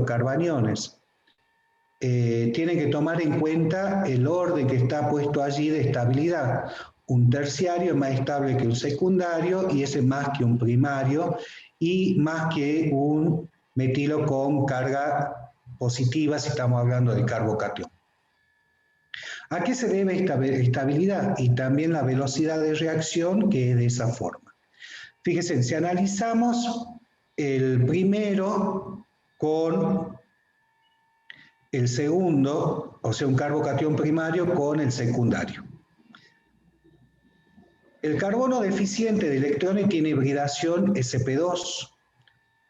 carbaniones. Tienen que tomar en cuenta el orden que está puesto allí de estabilidad. Un terciario es más estable que un secundario y ese más que un primario y más que un metilo con carga positiva si estamos hablando del carbocatión. ¿A qué se debe esta estabilidad? Y también la velocidad de reacción, que es de esa forma. Fíjense, si analizamos el primero con el segundo, o sea, un carbocatión primario con el secundario. El carbono deficiente de electrones tiene hibridación sp2,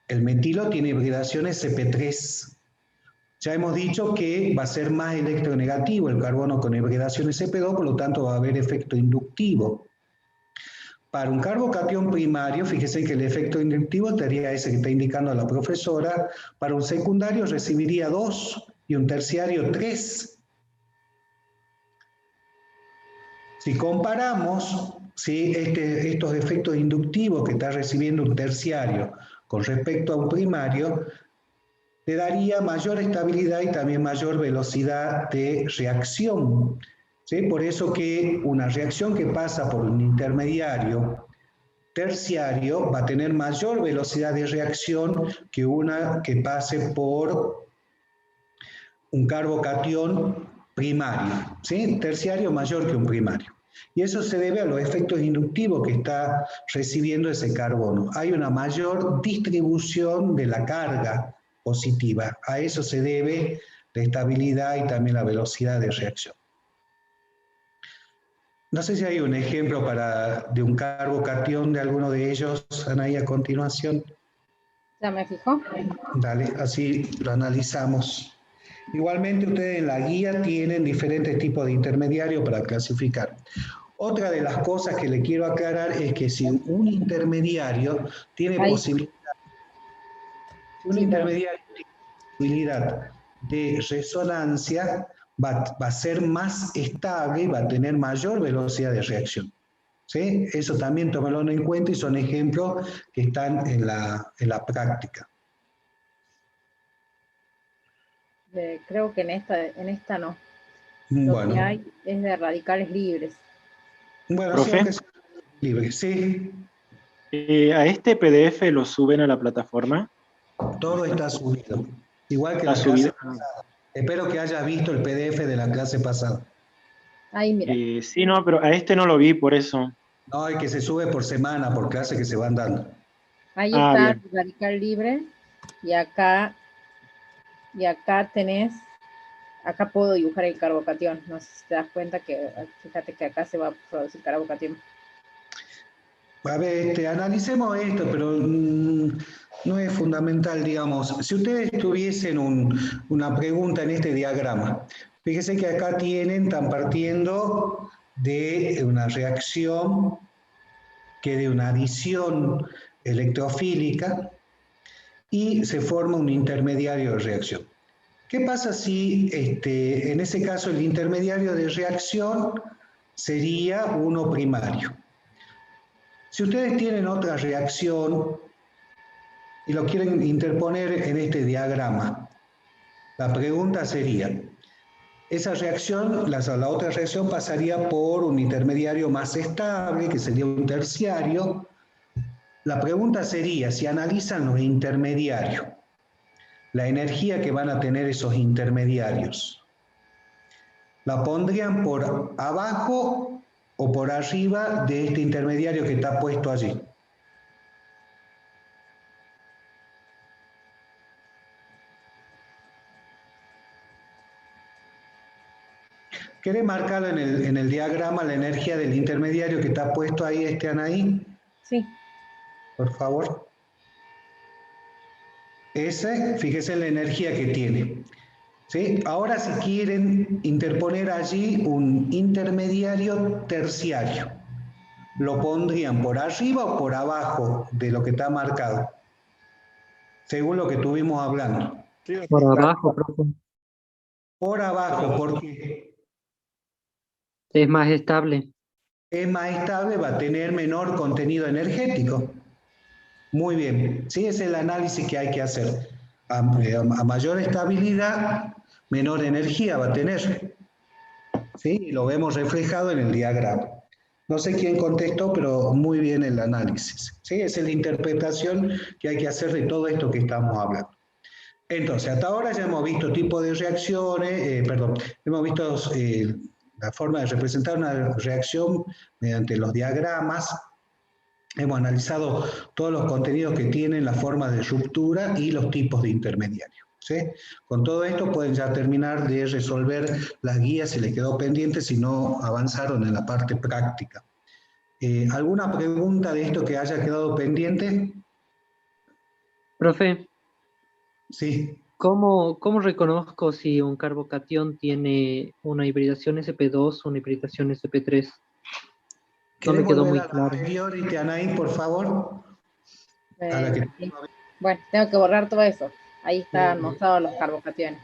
el metilo tiene hibridación sp3. Ya hemos dicho que va a ser más electronegativo el carbono con hibridación sp2, por lo tanto va a haber efecto inductivo. Para un carbocatión primario, fíjese que el efecto inductivo sería ese que está indicando la profesora. Para un secundario recibiría 2 y un terciario 3. Si comparamos, ¿sí?, estos efectos inductivos que está recibiendo un terciario con respecto a un primario, le daría mayor estabilidad y también mayor velocidad de reacción. ¿Sí? Por eso que una reacción que pasa por un intermediario terciario va a tener mayor velocidad de reacción que una que pase por un carbocatión primario, ¿sí? Terciario mayor que un primario. Y eso se debe a los efectos inductivos que está recibiendo ese carbono. Hay una mayor distribución de la carga positiva. A eso se debe la estabilidad y también la velocidad de reacción. No sé si hay un ejemplo de un carbocatión de alguno de ellos, Anaí, a continuación. Ya me fijo. Dale, así lo analizamos. Igualmente ustedes en la guía tienen diferentes tipos de intermediarios para clasificar. Otra de las cosas que le quiero aclarar es que si un intermediario tiene posibilidad de resonancia, va a ser más estable y va a tener mayor velocidad de reacción. ¿Sí? Eso también tómalo en cuenta y son ejemplos que están en la práctica. Creo que en esta no. Bueno. Lo que hay es de radicales libres. Bueno, ¿Profe? sí, libre, sí. ¿A este PDF lo suben a la plataforma? Todo está subido. Igual que la clase pasada. Espero que hayas visto el PDF de la clase pasada. Ahí, mira. Sí, no, pero a este no lo vi, por eso. No, es que se sube por semana, por clase que se van dando. Ahí está bien. el radical libre. Y acá tenés, acá puedo dibujar el carbocatión. No sé si te das cuenta que, fíjate que acá se va a producir carbocatión. A ver, analicemos esto, pero no es fundamental, digamos. Si ustedes tuviesen una pregunta en este diagrama, fíjense que acá están partiendo de una reacción que de una adición electrofílica y se forma un intermediario de reacción. ¿Qué pasa si en ese caso el intermediario de reacción sería uno primario? Si ustedes tienen otra reacción y lo quieren interponer en este diagrama, la pregunta sería, esa reacción, la otra reacción pasaría por un intermediario más estable, que sería un terciario. La pregunta sería, si analizan los intermediarios, la energía que van a tener esos intermediarios, ¿la pondrían por abajo o por arriba de este intermediario que está puesto allí? ¿Querés marcarlo en el diagrama la energía del intermediario que está puesto ahí, Anaí? Sí. Por favor. Fíjese en la energía que tiene. ¿Sí? Ahora si quieren interponer allí un intermediario terciario, ¿lo pondrían por arriba o por abajo de lo que está marcado? Según lo que estuvimos hablando. Por abajo, profe. Por abajo, ¿por qué? Es más estable. Es más estable, va a tener menor contenido energético. Muy bien, sí, es el análisis que hay que hacer. A mayor estabilidad, menor energía va a tener. ¿Sí? Y lo vemos reflejado en el diagrama. No sé quién contestó, pero muy bien el análisis. ¿Sí? Esa es la interpretación que hay que hacer de todo esto que estamos hablando. Entonces, hasta ahora ya hemos visto tipos de reacciones, hemos visto la forma de representar una reacción mediante los diagramas. Hemos analizado todos los contenidos que tienen las formas de ruptura y los tipos de intermediarios. ¿Sí? Con todo esto pueden ya terminar de resolver las guías si les quedó pendiente, si no avanzaron en la parte práctica. ¿Alguna pregunta de esto que haya quedado pendiente? Profe, Sí. ¿cómo reconozco si un carbocatión tiene una hibridación SP2 o una hibridación SP3? No me ¿Querés quedó volver muy a la claro. anterior, Itianaí, por favor? A la que... Sí. Bueno, tengo que borrar todo eso. Ahí están mostrados los carbocationes.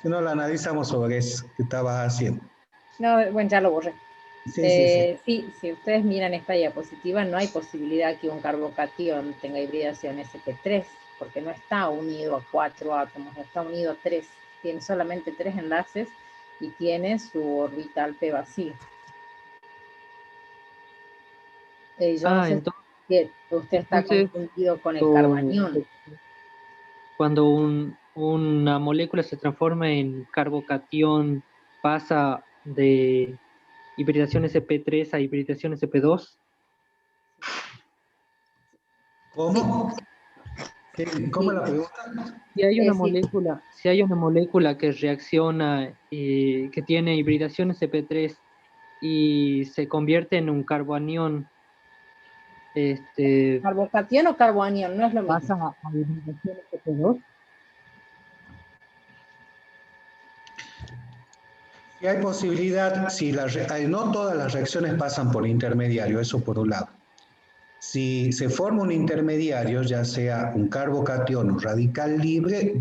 Si no, la analizamos sobre eso que estabas haciendo. No, bueno, ya lo borré. Sí. Sí, si ustedes miran esta diapositiva, no hay posibilidad que un carbocatión tenga hibridación sp3, porque no está unido a 4 átomos, está unido a 3. Tiene solamente 3 enlaces y tiene su orbital p vacío. Yo no sé si usted está confundido con el carbanión. Cuando una molécula se transforma en carbocatión, pasa de hibridación SP3 a hibridación SP2. ¿Cómo? ¿Cómo la pregunta? Si hay una molécula que reacciona, que tiene hibridación SP3 y se convierte en un carbanión, ¿Carbocatión o carbanión? No es lo mismo. ¿pasa a hibridación SP2? Si hay posibilidad, si no todas las reacciones pasan por intermediario, eso por un lado. Si se forma un intermediario, ya sea un carbocatión o radical libre,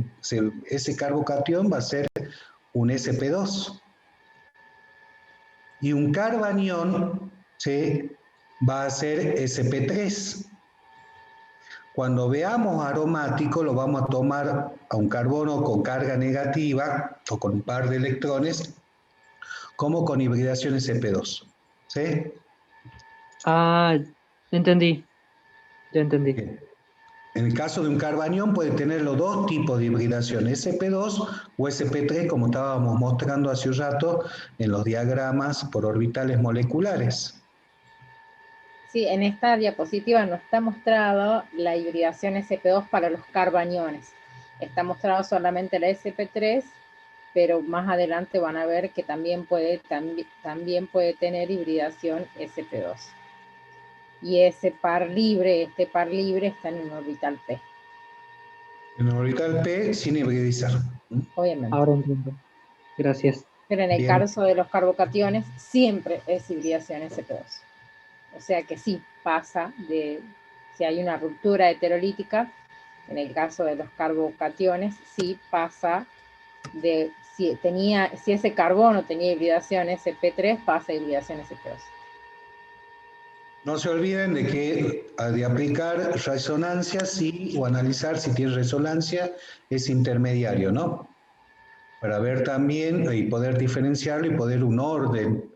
ese carbocatión va a ser un sp2. Y un carbanión va a ser sp3. Cuando veamos aromático, lo vamos a tomar a un carbono con carga negativa o con un par de electrones, como con hibridación sp2. ¿Sí? Ah, entendí. Ya entendí. Bien. En el caso de un carbanión puede tener los dos tipos de hibridación, sp2 o sp3, como estábamos mostrando hace un rato en los diagramas por orbitales moleculares. Sí, en esta diapositiva no está mostrado la hibridación sp2 para los carbaniones. Está mostrado solamente la sp3, pero más adelante van a ver que también puede tener hibridación sp2. Y este par libre está en un orbital p. En el orbital p sin hibridizar. Obviamente. Ahora entiendo. Gracias. Pero en el caso de los carbocationes siempre es hibridación sp2. O sea que sí pasa si hay una ruptura heterolítica, en el caso de los carbocationes, sí pasa si ese carbono tenía hibridación sp3, pasa a hibridación sp2. No se olviden de aplicar resonancia o analizar si tiene resonancia es intermediario, ¿no? Para ver también y poder diferenciarlo y poder un orden,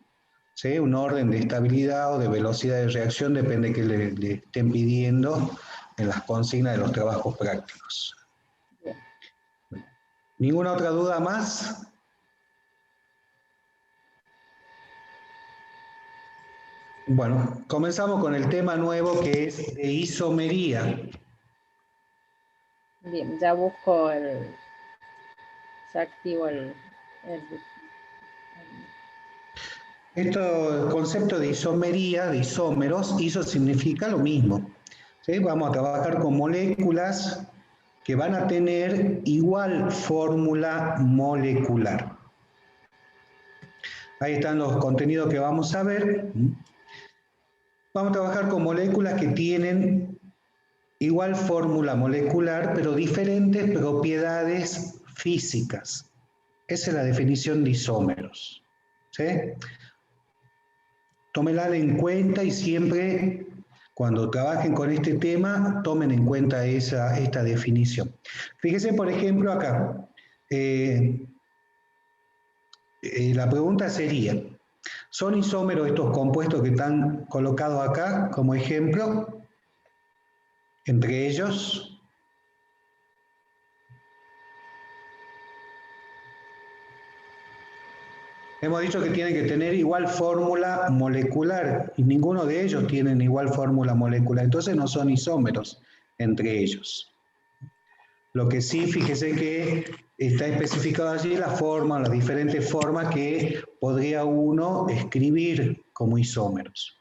¿sí? Un orden de estabilidad o de velocidad de reacción, depende de que le estén pidiendo en las consignas de los trabajos prácticos. Bien. ¿Ninguna otra duda más? Bueno, comenzamos con el tema nuevo que es de isomería. Bien, ya busco ya activo el Esto, el concepto de isomería, de isómeros, iso significa lo mismo. ¿Sí? Vamos a trabajar con moléculas que van a tener igual fórmula molecular. Ahí están los contenidos que vamos a ver. Vamos a trabajar con moléculas que tienen igual fórmula molecular, pero diferentes propiedades físicas. Esa es la definición de isómeros. ¿Sí? Tómela en cuenta y siempre Cuando trabajen con este tema, tomen en cuenta esta definición. Fíjense, por ejemplo, acá. La pregunta sería, ¿son isómeros estos compuestos que están colocados acá como ejemplo? Entre ellos, hemos dicho que tienen que tener igual fórmula molecular y ninguno de ellos tienen igual fórmula molecular, entonces no son isómeros entre ellos. Lo que sí, fíjese que está especificado allí la forma, las diferentes formas que podría uno escribir como isómeros.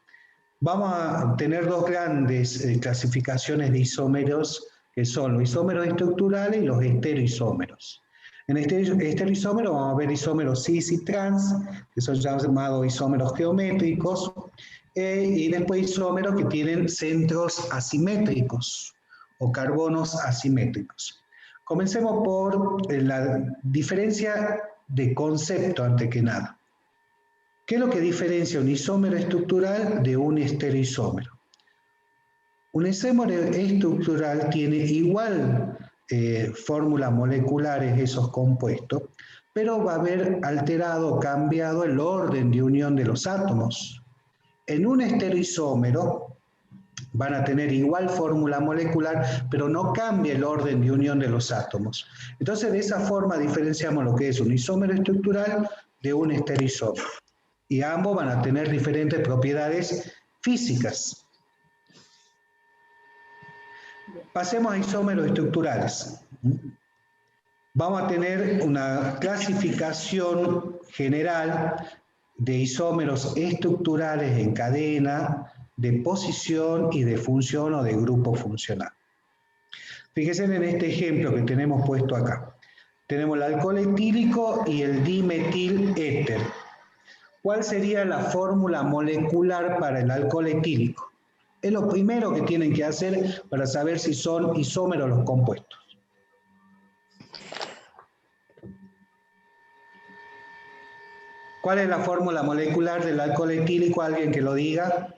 Vamos a tener dos grandes clasificaciones de isómeros, que son los isómeros estructurales y los estereoisómeros. En estereoisómeros vamos a ver isómeros cis y trans, que son llamados isómeros geométricos, y después isómeros que tienen centros asimétricos o carbonos asimétricos. Comencemos por la diferencia de concepto, antes que nada. ¿Qué es lo que diferencia un isómero estructural de un estereoisómero? Un isómero estructural tiene igual fórmulas moleculares, esos compuestos, pero va a haber alterado o cambiado el orden de unión de los átomos. En un estereoisómero van a tener igual fórmula molecular, pero no cambia el orden de unión de los átomos. Entonces, de esa forma diferenciamos lo que es un isómero estructural de un estereoisómero. Y ambos van a tener diferentes propiedades físicas. Pasemos a isómeros estructurales. Vamos a tener una clasificación general de isómeros estructurales en cadena, de posición y de función o de grupo funcional. Fíjense en este ejemplo que tenemos puesto acá. Tenemos el alcohol etílico y el dimetil éter. ¿Cuál sería la fórmula molecular para el alcohol etílico? Es lo primero que tienen que hacer para saber si son isómeros los compuestos. ¿Cuál es la fórmula molecular del alcohol etílico? ¿Alguien que lo diga?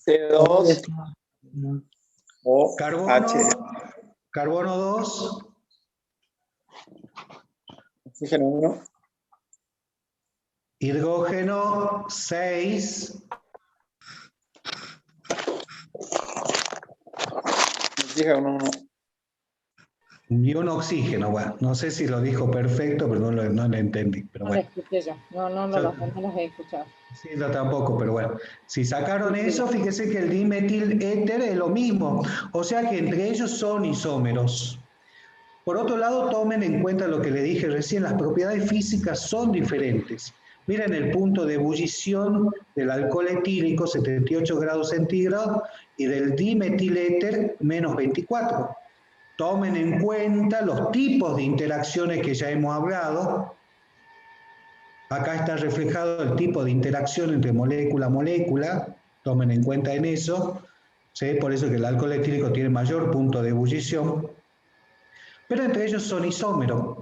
CO2 o Carbono 2. Oxígeno 1. Hidrógeno 6. Oxígeno 1. Y un oxígeno. Bueno, no sé si lo dijo perfecto, pero no lo entendí. Pero no bueno. lo escuché yo, no los he escuchado. Sí, yo tampoco, pero bueno. Si sacaron eso, fíjese que el dimetil éter es lo mismo. O sea que entre ellos son isómeros. Por otro lado, tomen en cuenta lo que le dije recién, las propiedades físicas son diferentes. Miren el punto de ebullición del alcohol etílico, 78 grados centígrados, y del dimetiléter, menos 24. Tomen en cuenta los tipos de interacciones que ya hemos hablado. Acá está reflejado el tipo de interacción entre molécula a molécula. Tomen en cuenta en eso. ¿Sí? Por eso que el alcohol etílico tiene mayor punto de ebullición. Pero entre ellos son isómeros.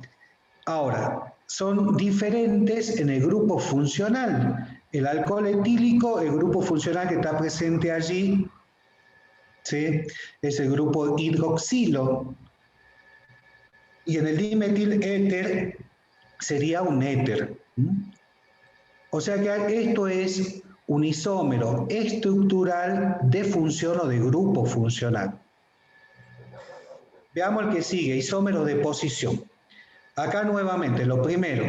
Ahora, son diferentes en el grupo funcional. El alcohol etílico, el grupo funcional que está presente allí, ¿sí? Es el grupo hidroxilo. Y en el dimetil éter sería un éter. O sea que esto es un isómero estructural de función o de grupo funcional. Veamos el que sigue, isómero de posición. Acá nuevamente, lo primero,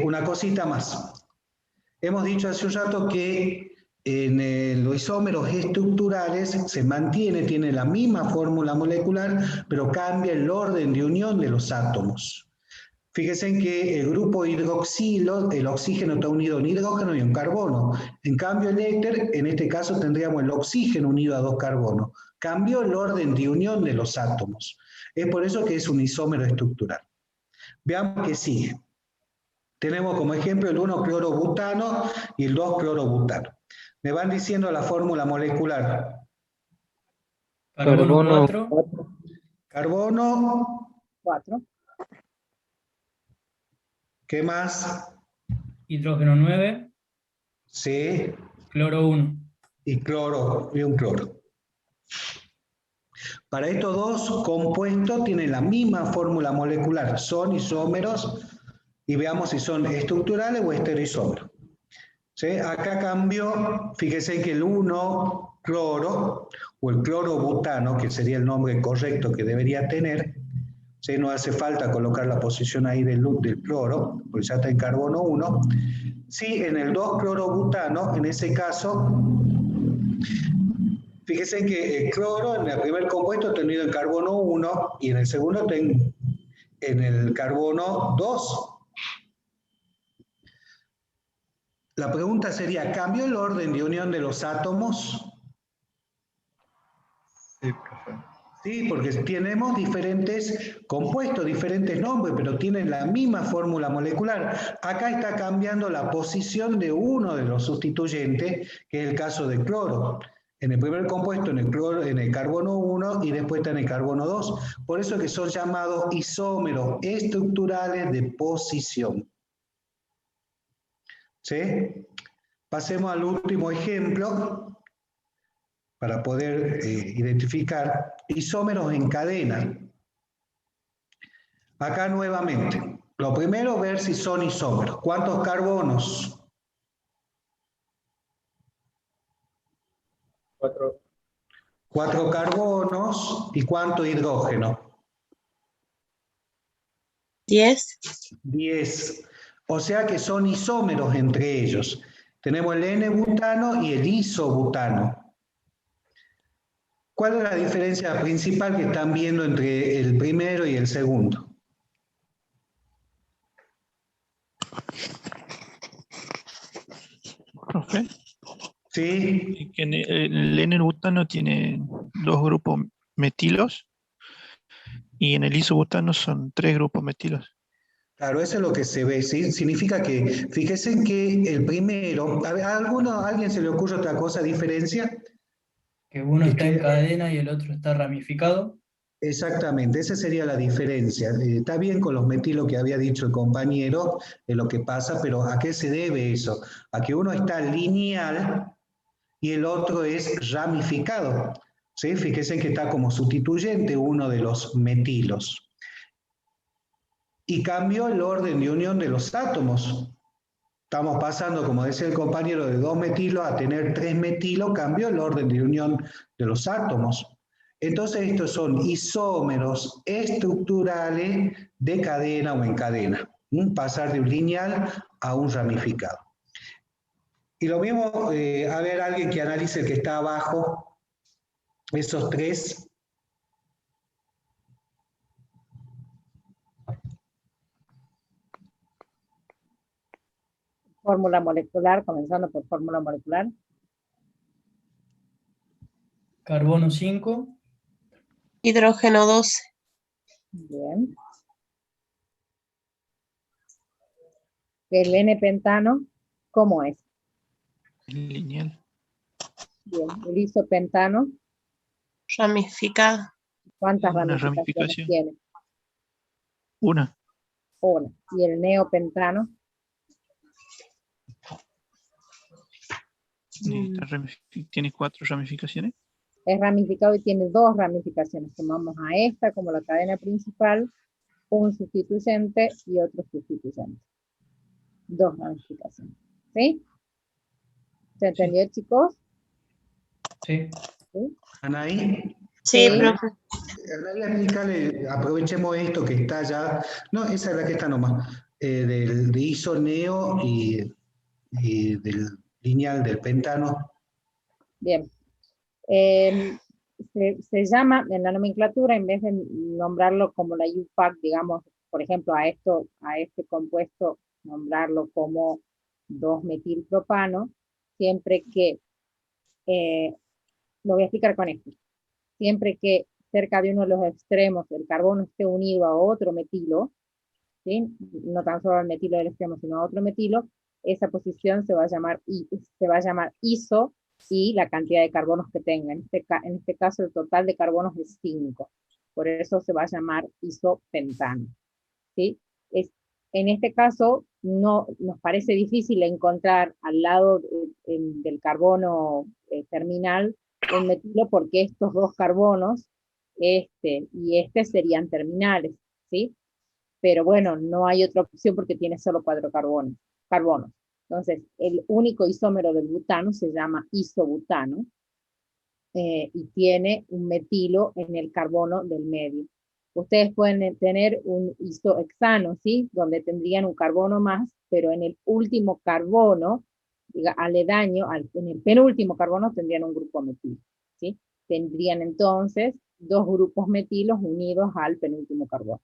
una cosita más. Hemos dicho hace un rato que en los isómeros estructurales se mantiene, tiene la misma fórmula molecular, pero cambia el orden de unión de los átomos. Fíjense en que el grupo hidroxilo, el oxígeno está unido a un hidrógeno y un carbono. En cambio el éter, en este caso tendríamos el oxígeno unido a 2 carbonos. Cambió el orden de unión de los átomos. Es por eso que es un isómero estructural. Veamos qué sigue. Tenemos como ejemplo el 1-clorobutano y el 2-clorobutano. Me van diciendo la fórmula molecular. Carbono 4. Carbono 4. ¿Qué más? Hidrógeno 9. ¿sí? Cloro 1. Y cloro, y un cloro. Para estos dos compuestos tienen la misma fórmula molecular, son isómeros, y veamos si son estructurales o estereoisómeros. ¿Sí? Acá cambió, fíjese que el 1-cloro, o el clorobutano, que sería el nombre correcto que debería tener, ¿sí? No hace falta colocar la posición ahí del cloro, porque ya está en carbono 1. Sí, en el 2-clorobutano, en ese caso, fíjense que el cloro en el primer compuesto ha tenido en carbono 1 y en el segundo en el carbono 2. La pregunta sería, ¿cambió el orden de unión de los átomos? Sí, profe. Sí, porque tenemos diferentes compuestos, diferentes nombres, pero tienen la misma fórmula molecular. Acá está cambiando la posición de uno de los sustituyentes, que es el caso del cloro. En el primer compuesto, en el carbono 1 y después está en el carbono 2. Por eso es que son llamados isómeros estructurales de posición. ¿Sí? Pasemos al último ejemplo para poder identificar isómeros en cadena. Acá nuevamente, lo primero ver si son isómeros. ¿Cuántos carbonos? 4. 4 carbonos. ¿Y cuánto hidrógeno? 10. 10. O sea que son isómeros entre ellos. Tenemos el N-butano y el isobutano. ¿Cuál es la diferencia principal que están viendo entre el primero y el segundo? Profe, ¿Sí? que en el N-butano tiene 2 grupos metilos y en el isobutano son 3 grupos metilos. Claro, eso es lo que se ve, ¿sí? Significa que, fíjense que el primero, ¿a alguien se le ocurre otra cosa, diferencia? Que uno Es está en que- cadena y el otro está ramificado. Exactamente, esa sería la diferencia. Está bien con los metilos que había dicho el compañero, de lo que pasa, pero ¿a qué se debe eso? A que uno está lineal y el otro es ramificado. ¿Sí? Fíjense que está como sustituyente uno de los metilos. Y cambió el orden de unión de los átomos. Estamos pasando, como decía el compañero, de 2 metilos a tener 3 metilos, cambió el orden de unión de los átomos. Entonces estos son isómeros estructurales de cadena o en cadena. Pasar de un lineal a un ramificado. Y lo mismo, a ver, alguien que analice el que está abajo, esos 3. Fórmula molecular, comenzando por fórmula molecular. Carbono 5. Hidrógeno 12. Bien. El N-pentano, ¿cómo es? Lineal. Bien. El isopentano, Ramificado. ¿cuántas Una ramificaciones ramificación. tiene? Una. Una. Y el neopentano, Tiene 4 ramificaciones. es ramificado y tiene 2 ramificaciones. Tomamos a esta como la cadena principal, un sustituyente y otro sustituyente. 2 ramificaciones. ¿Sí? ¿Se entendió, chicos? Sí. ¿Sí? Anaí, Sí, Sí. profe. Anaí, explícale, aprovechemos esto que está ya, no, esa es la que está nomás, de isoneo y del lineal del pentano. Bien. Se llama en la nomenclatura, en vez de nombrarlo como la UPAC, digamos, por ejemplo, a este compuesto, nombrarlo como 2-metilpropano, siempre que, lo voy a explicar con esto, siempre que cerca de uno de los extremos el carbono esté unido a otro metilo, ¿sí? No tan solo al metilo del extremo, sino a otro metilo, esa posición se va a llamar iso, y la cantidad de carbonos que tenga. En este caso, el total de carbonos es 5. Por eso se va a llamar isopentano. ¿Sí? en este caso no nos parece difícil encontrar al lado del carbono terminal un metilo, porque estos dos carbonos, este y este, serían terminales, ¿sí? Pero bueno, no hay otra opción porque tiene solo 4 carbonos. Entonces, el único isómero del butano se llama isobutano, y tiene un metilo en el carbono del medio. Ustedes pueden tener un isohexano, ¿sí? Donde tendrían un carbono más, pero en el último carbono, aledaño, en el penúltimo carbono tendrían un grupo metilo, ¿sí? Tendrían entonces 2 grupos metilos unidos al penúltimo carbono.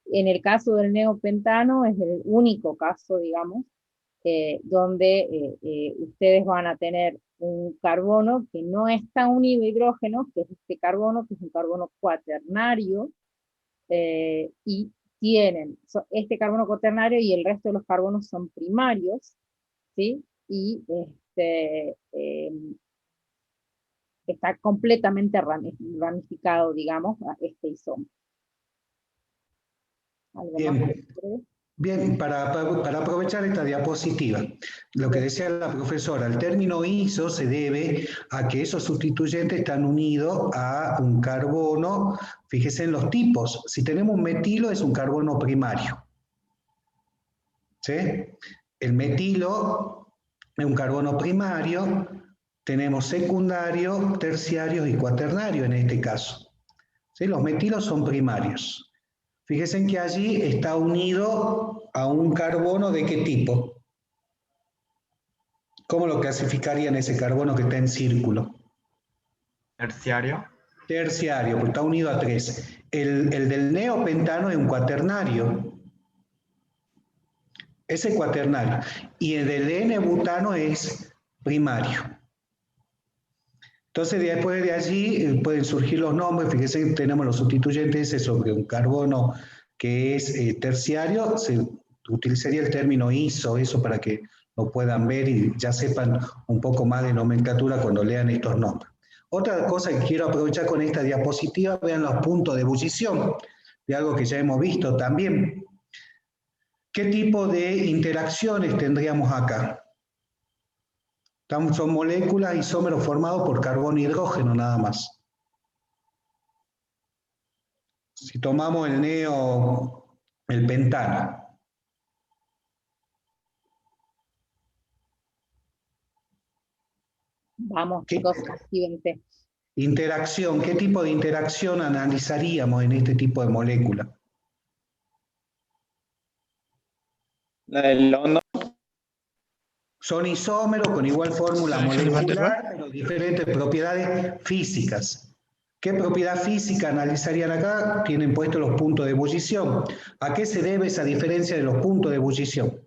En el caso del neopentano es el único caso, digamos, donde ustedes van a tener un carbono que no está unido a hidrógeno, que es este carbono, que es un carbono cuaternario, y tienen este carbono cuaternario y el resto de los carbonos son primarios, ¿sí? Y está completamente ramificado, digamos, a este isómero. ¿Algo más? Bien, para aprovechar esta diapositiva, lo que decía la profesora, el término iso se debe a que esos sustituyentes están unidos a un carbono. Fíjense en los tipos, si tenemos un metilo es un carbono primario, ¿sí? El metilo es un carbono primario, tenemos secundario, terciario y cuaternario en este caso, ¿sí? Los metilos son primarios. Fíjense que allí está unido a un carbono ¿de qué tipo? ¿Cómo lo clasificarían ese carbono que está en círculo? Terciario. Terciario, porque está unido a 3. El del neopentano es un cuaternario. Ese cuaternario. Y el del N-butano es primario. Entonces, después de allí pueden surgir los nombres. Fíjense que tenemos los sustituyentes sobre un carbono que es terciario. Se utilizaría el término iso, eso para que lo puedan ver y ya sepan un poco más de nomenclatura cuando lean estos nombres. Otra cosa que quiero aprovechar con esta diapositiva, vean los puntos de ebullición, de algo que ya hemos visto también. ¿Qué tipo de interacciones tendríamos acá? Son moléculas isómeros formados por carbono e hidrógeno nada más. Si tomamos el pentano. Vamos, chicos, actívense. Interacción, ¿qué tipo de interacción analizaríamos en este tipo de molécula? La del London. Son isómeros con igual fórmula molecular, pero diferentes propiedades físicas. ¿Qué propiedad física analizarían acá? Tienen puestos los puntos de ebullición. ¿A qué se debe esa diferencia de los puntos de ebullición?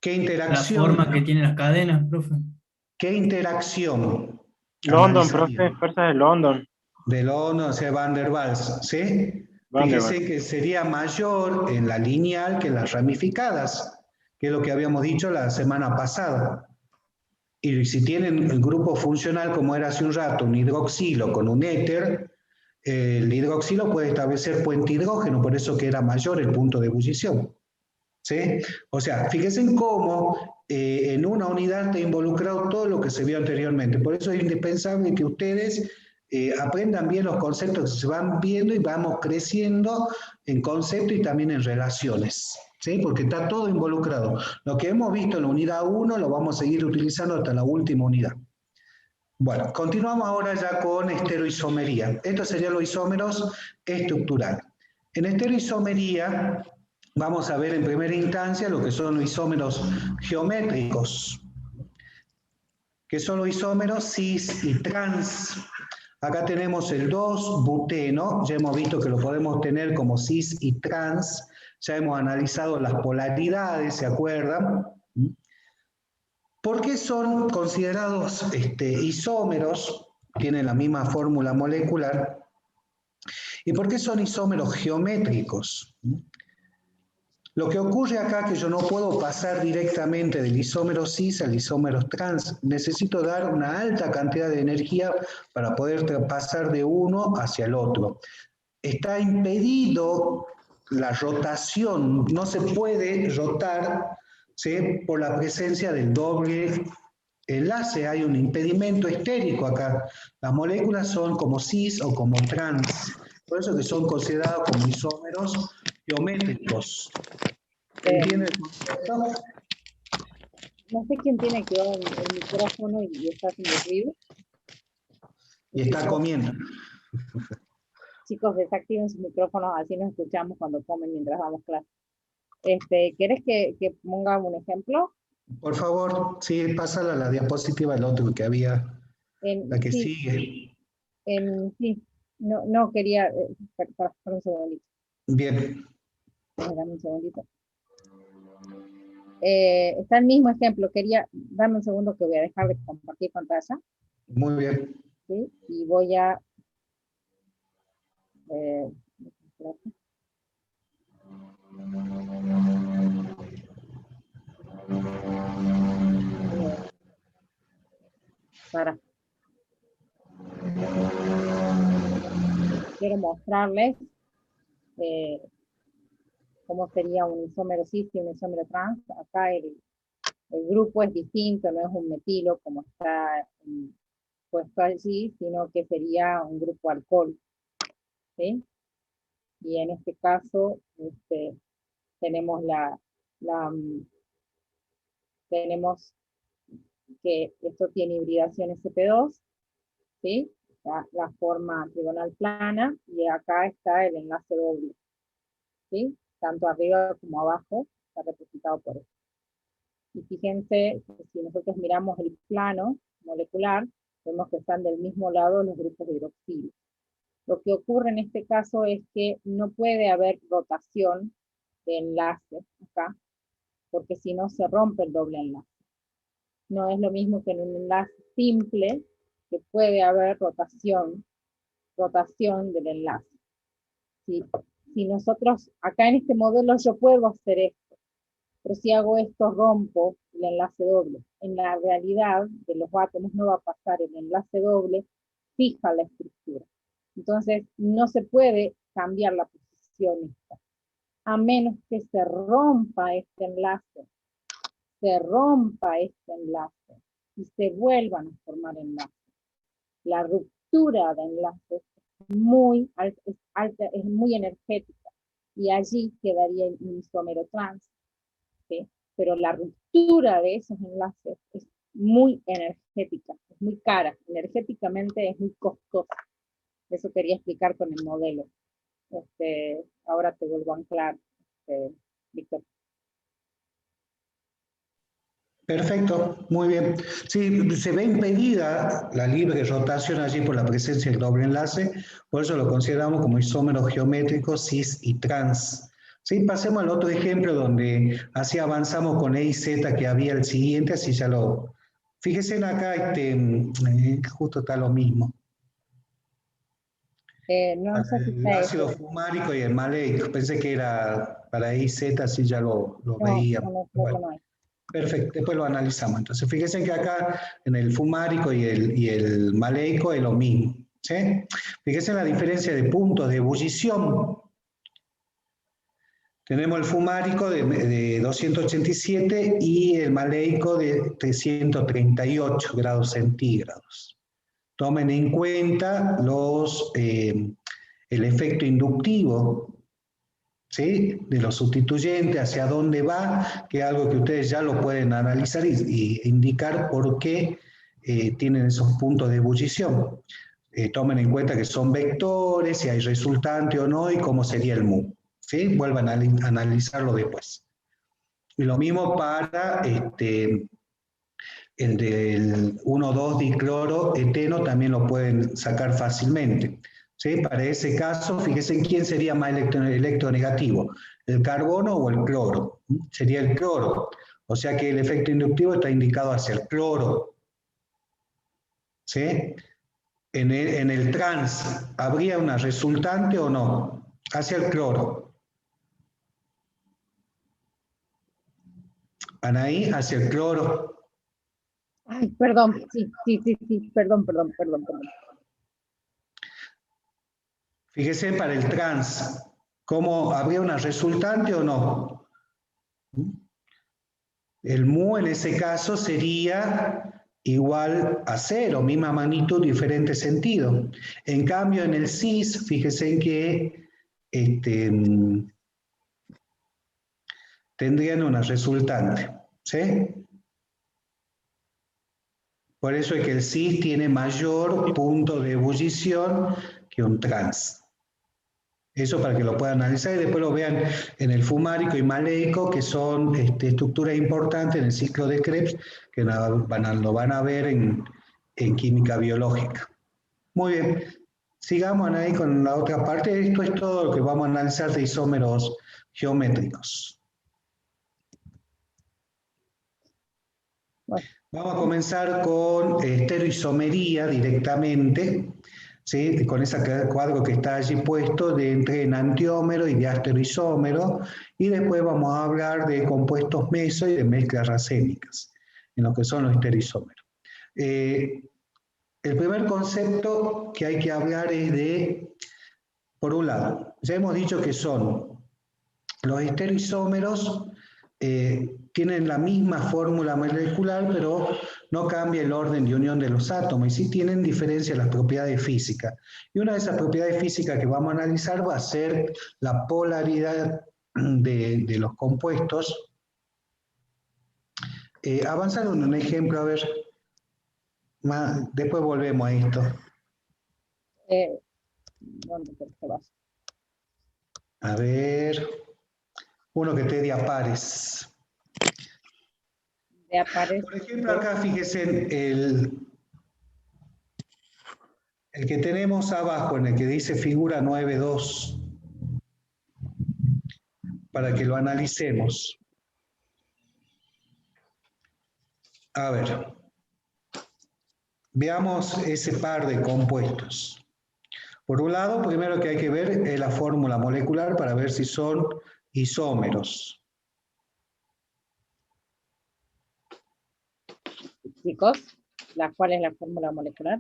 ¿Qué interacción? La forma que tienen las cadenas, profe. ¿Qué interacción? London, profe, fuerzas de London. De London, o sea, Van der Waals, ¿sí? Fíjese que sería mayor en la lineal que en las ramificadas, que es lo que habíamos dicho la semana pasada. Y si tienen el grupo funcional, como era hace un rato, un hidroxilo con un éter, el hidroxilo puede establecer puente hidrógeno, por eso que era mayor el punto de ebullición, ¿sí? O sea, fíjense en cómo en una unidad está involucrado todo lo que se vio anteriormente. Por eso es indispensable que ustedes aprendan bien los conceptos que se van viendo y vamos creciendo en concepto y también en relaciones, ¿sí? Porque está todo involucrado. Lo que hemos visto en la unidad 1 lo vamos a seguir utilizando hasta la última unidad. Bueno, continuamos ahora ya con estereoisomería. Estos serían los isómeros estructurales. En estereoisomería vamos a ver en primera instancia lo que son los isómeros geométricos, que son los isómeros cis y trans. Acá tenemos el 2-buteno, ya hemos visto que lo podemos tener como cis y trans, ya hemos analizado las polaridades, ¿se acuerdan? ¿Por qué son considerados isómeros? Tienen la misma fórmula molecular. ¿Y por qué son isómeros geométricos? Lo que ocurre acá es que yo no puedo pasar directamente del isómero cis al isómero trans. Necesito dar una alta cantidad de energía para poder pasar de uno hacia el otro. está impedido la rotación, no se puede rotar, ¿sí?, por la presencia del doble enlace. Hay un impedimento estérico acá. Las moléculas son como cis o como trans, por eso que son considerados como isómeros geométricos. ¿Entienden el concepto? No sé quién tiene activado el micrófono y está haciendo ruido. Y está comiendo. Chicos, desactiven sus micrófonos, así nos escuchamos cuando comen mientras damos clase. ¿Quieres que ponga un ejemplo? Por favor, sí, pásala a la diapositiva, el otro que había, la que Sí, sigue. sí, no quería, para un segundito. Bien. Dame un segundito. Está el mismo ejemplo, dame un segundo que voy a dejar de compartir pantalla. Muy bien. ¿Sí? Y voy a... quiero mostrarles cómo sería un isómero cis y un isómero trans. Acá el grupo es distinto, no es un metilo como está puesto allí, sino que sería un grupo alcohol, ¿sí? Y en este caso tenemos tenemos que esto tiene hibridación sp2, ¿sí? La forma trigonal plana, y acá está el enlace doble, ¿sí? Tanto arriba como abajo está representado por esto. Y fíjense que si nosotros miramos el plano molecular, vemos que están del mismo lado los grupos de hidroxilo. Lo que ocurre en este caso es que no puede haber rotación de enlace acá, porque si no se rompe el doble enlace. No es lo mismo que en un enlace simple, que puede haber rotación del enlace. Si nosotros, acá en este modelo yo puedo hacer esto, pero si hago esto rompo el enlace doble. En la realidad de los átomos no va a pasar, el enlace doble fija la estructura. Entonces no se puede cambiar la posición esta, a menos que se rompa este enlace, y se vuelvan a formar enlaces. La ruptura de enlaces es muy energética, y allí quedaría un isómero trans, ¿sí? Pero la ruptura de esos enlaces es muy energética, es muy cara, energéticamente es muy costosa. Eso quería explicar con el modelo. Ahora te vuelvo a anclar, Víctor. Perfecto, muy bien. Sí, se ve impedida la libre rotación allí por la presencia del doble enlace, por eso lo consideramos como isómeros geométricos cis y trans. Sí, pasemos al otro ejemplo donde así avanzamos con E y Z, que había el siguiente, así ya lo... Fíjense en acá, justo está lo mismo. No sé si El está ácido fumárico y el maleico, pensé que era para E y Z, así ya lo veíamos. No, bueno. no hay. Perfecto, después lo analizamos. Entonces, fíjense que acá en el fumárico y el maleico es lo mismo, ¿sí? Fíjense la diferencia de puntos de ebullición. Tenemos el fumárico de 287 y el maleico de 338 grados centígrados. Tomen en cuenta el efecto inductivo, ¿sí?, de los sustituyentes, hacia dónde va, que es algo que ustedes ya lo pueden analizar y indicar por qué tienen esos puntos de ebullición. Tomen en cuenta que son vectores, si hay resultante o no, y cómo sería el mu, ¿sí? Vuelvan a analizarlo después. Y lo mismo para el del 1,2 dicloro eteno, también lo pueden sacar fácilmente. ¿Sí? Para ese caso, fíjense en quién sería más electronegativo, el carbono o el cloro. Sería el cloro. O sea que el efecto inductivo está indicado hacia el cloro. ¿Sí? En el trans, ¿habría una resultante o no? Hacia el cloro. Anaí, hacia el cloro. Ay, perdón, sí, perdón. Fíjese para el trans, ¿cómo habría una resultante o no? El mu en ese caso sería igual a 0, misma magnitud, diferente sentido. En cambio, en el cis, fíjese en que tendrían una resultante, ¿sí? Por eso es que el cis tiene mayor punto de ebullición que un trans. Eso para que lo puedan analizar y después lo vean en el fumárico y maleico, que son estructuras importantes en el ciclo de Krebs, que lo van a ver en química biológica. Muy bien, sigamos ahí con la otra parte. Esto es todo lo que vamos a analizar de isómeros geométricos. Bueno. Vamos a comenzar con estereoisomería directamente, ¿sí? Con ese cuadro que está allí puesto de entre enantiómero y diastereoisómero, y después vamos a hablar de compuestos meso y de mezclas racémicas, en lo que son los estereoisómeros. El primer concepto que hay que hablar es de, por un lado, ya hemos dicho que son los estereoisómeros, tienen la misma fórmula molecular, pero no cambia el orden de unión de los átomos, y sí tienen diferencia en las propiedades físicas. Y una de esas propiedades físicas que vamos a analizar va a ser la polaridad de los compuestos. Avanzar en un ejemplo, a ver. Después volvemos a esto. ¿Dónde te vas? A ver. Uno que te dé a pares. Por ejemplo, acá fíjese el que tenemos abajo, en el que dice figura 9.2, para que lo analicemos. A ver, veamos ese par de compuestos. Por un lado, primero que hay que ver es la fórmula molecular para ver si son isómeros. Chicos, ¿cuál es la fórmula molecular?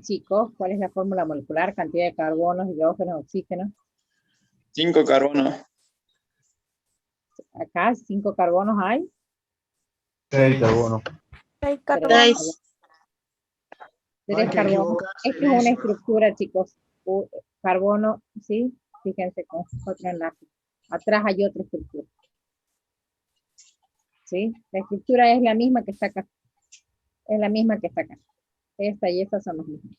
Chicos, ¿cuál es la fórmula molecular? Cantidad de carbonos, hidrógenos, oxígenos. 5 carbonos. Acá, 5 carbonos hay. 6 carbonos. 6 carbonos. No hay que Esta es una estructura, chicos. Carbono, ¿sí? Fíjense con 4 enlaces. Atrás hay otra estructura. ¿Sí? La estructura es la misma que está acá. Es la misma que está acá. Esta y esta son las mismas.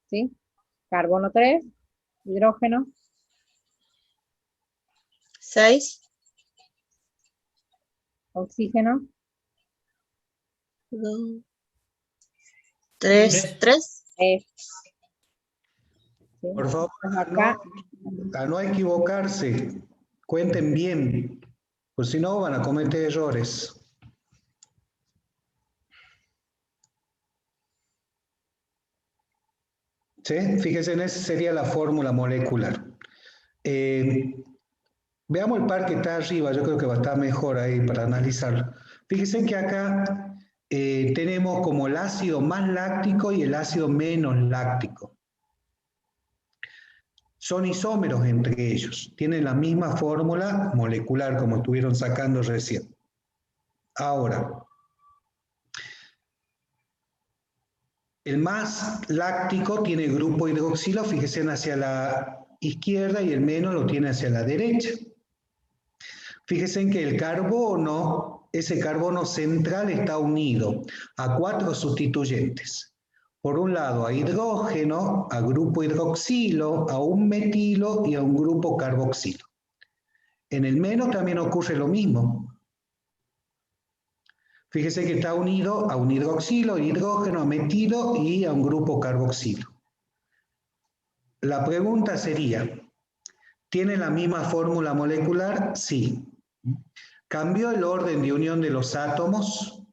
¿Sí? Carbono 3, hidrógeno. 6. Oxígeno. 2. 3. 3. ¿Sí? Por favor, acá, a no equivocarse. Cuenten bien, pues si no van a cometer errores. ¿Sí? Fíjense, en esa sería la fórmula molecular. Veamos el par que está arriba, yo creo que va a estar mejor ahí para analizarlo. Fíjense que acá tenemos como el ácido más láctico y el ácido menos láctico. Son isómeros entre ellos, tienen la misma fórmula molecular como estuvieron sacando recién. Ahora, el más láctico tiene grupo hidroxilo, fíjense hacia la izquierda, y el menos lo tiene hacia la derecha. Fíjense en que el carbono, ese carbono central está unido a 4 sustituyentes. Por un lado a hidrógeno, a grupo hidroxilo, a un metilo y a un grupo carboxilo. En el menos también ocurre lo mismo. Fíjese que está unido a un hidroxilo, hidrógeno, a metilo y a un grupo carboxilo. La pregunta sería, ¿tiene la misma fórmula molecular? Sí. ¿Cambió el orden de unión de los átomos?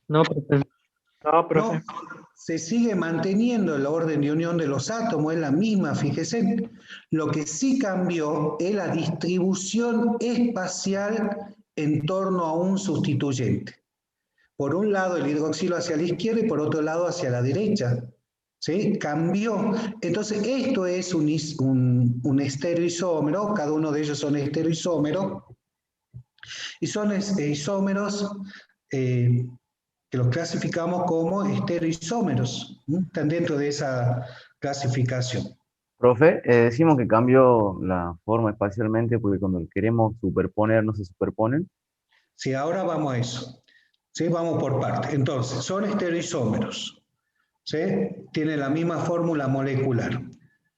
No, profe. No, profe. se sigue manteniendo el orden de unión de los átomos, es la misma, fíjese. Lo que sí cambió es la distribución espacial en torno a un sustituyente. Por un lado el hidroxilo hacia la izquierda y por otro lado hacia la derecha. ¿Sí? Cambió. Entonces esto es un estereoisómero, cada uno de ellos son estereoisómeros, y son isómeros que los clasificamos como estereoisómeros, ¿no? Están dentro de esa clasificación. Profe, decimos que cambió la forma espacialmente porque cuando queremos superponer no se superponen. Sí, ahora vamos a eso. ¿Sí? Vamos por partes. Entonces, son estereoisómeros. ¿Sí? Tienen la misma fórmula molecular.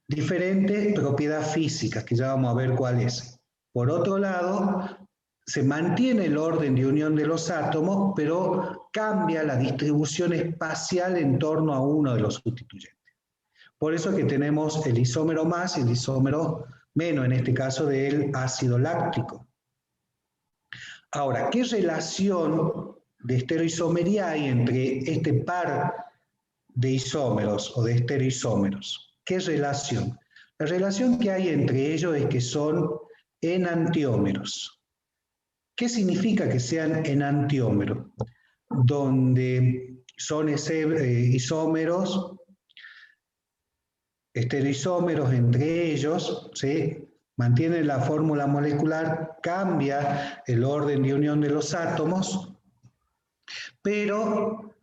Diferente propiedad física, que ya vamos a ver cuál es. Por otro lado, se mantiene el orden de unión de los átomos, pero cambia la distribución espacial en torno a uno de los sustituyentes. Por eso es que tenemos el isómero más y el isómero menos, en este caso del ácido láctico. Ahora, ¿qué relación de estereoisomería hay entre este par de isómeros o de estereoisómeros? ¿Qué relación? La relación que hay entre ellos es que son enantiómeros. ¿Qué significa que sean enantiómeros? Donde son isómeros, estereoisómeros entre ellos, ¿sí? Mantienen la fórmula molecular, cambia el orden de unión de los átomos, pero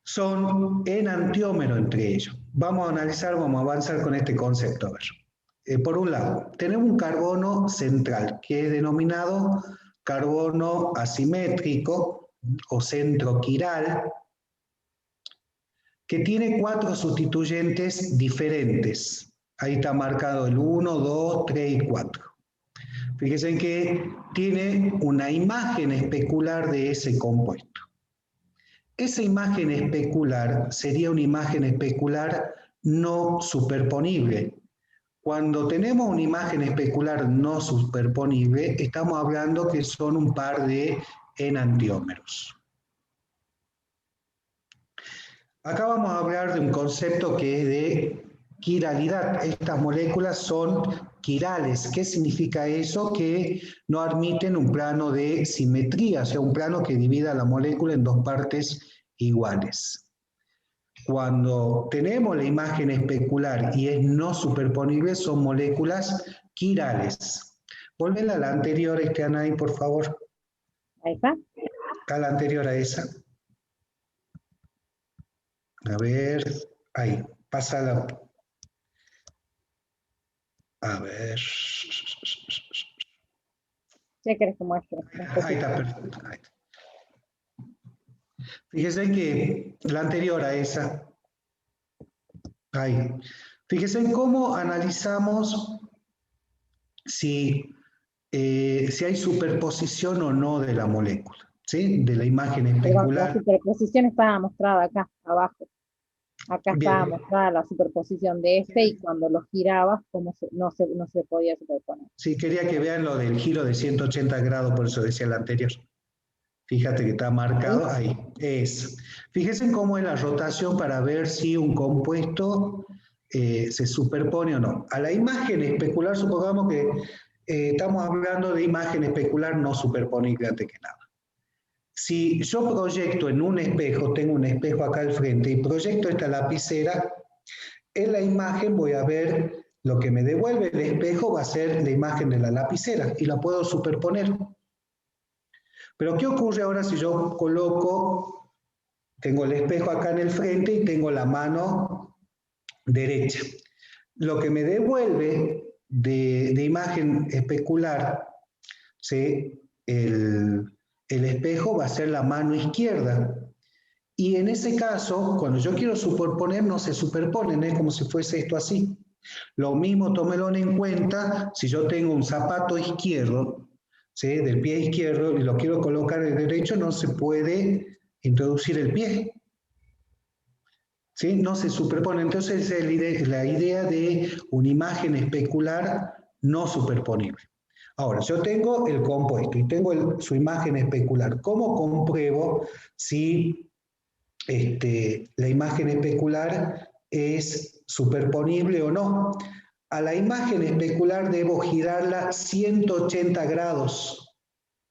son enantiómeros entre ellos. Vamos a analizar, vamos a avanzar con este concepto. A ver. Por un lado, tenemos un carbono central, que es denominado carbono asimétrico o centroquiral, que tiene 4 sustituyentes diferentes. Ahí está marcado el 1, 2, 3 y 4. Fíjense que tiene una imagen especular de ese compuesto. Esa imagen especular sería una imagen especular no superponible. Cuando tenemos una imagen especular no superponible, estamos hablando que son un par de enantiómeros. Acá vamos a hablar de un concepto que es de quiralidad. Estas moléculas son quirales. ¿Qué significa eso? Que no admiten un plano de simetría, o sea, un plano que divida la molécula en dos partes iguales. Cuando tenemos la imagen especular y es no superponible, son moléculas quirales. Volvela a la anterior, Anaí, por favor. Ahí está. A la anterior a esa. A ver, ahí, pásala. A ver. ¿Qué querés que muestre? Ahí está, perfecto. Ahí está. Fíjense que la anterior a esa. Ahí. Fíjense cómo analizamos si hay superposición o no de la molécula, ¿sí? De la imagen especular. La superposición estaba mostrada acá, abajo. Acá Bien. estaba mostrada la superposición de este y cuando lo girabas no se podía superponer. Sí, quería que vean lo del giro de 180 grados, por eso decía el anterior. Fíjate que está marcado ahí. Es. Fíjense cómo es la rotación para ver si un compuesto se superpone o no. A la imagen especular, supongamos que estamos hablando de imagen especular no superponible antes que nada. Si yo proyecto en un espejo, tengo un espejo acá al frente, y proyecto esta lapicera, en la imagen voy a ver lo que me devuelve el espejo, va a ser la imagen de la lapicera, y la puedo superponer. Pero ¿qué ocurre ahora si yo coloco, tengo el espejo acá en el frente y tengo la mano derecha? Lo que me devuelve de imagen especular, ¿sí? El espejo va a ser la mano izquierda. Y en ese caso, cuando yo quiero superponer, no se superponen, es como si fuese esto así. Lo mismo, tómelo en cuenta, si yo tengo un zapato izquierdo, ¿sí? Del pie izquierdo, y lo quiero colocar en el derecho, no se puede introducir el pie. ¿Sí? No se superpone. Entonces es la idea de una imagen especular no superponible. Ahora, yo tengo el compuesto y tengo su imagen especular. ¿Cómo compruebo si la imagen especular es superponible o no. A la imagen especular debo girarla 180 grados.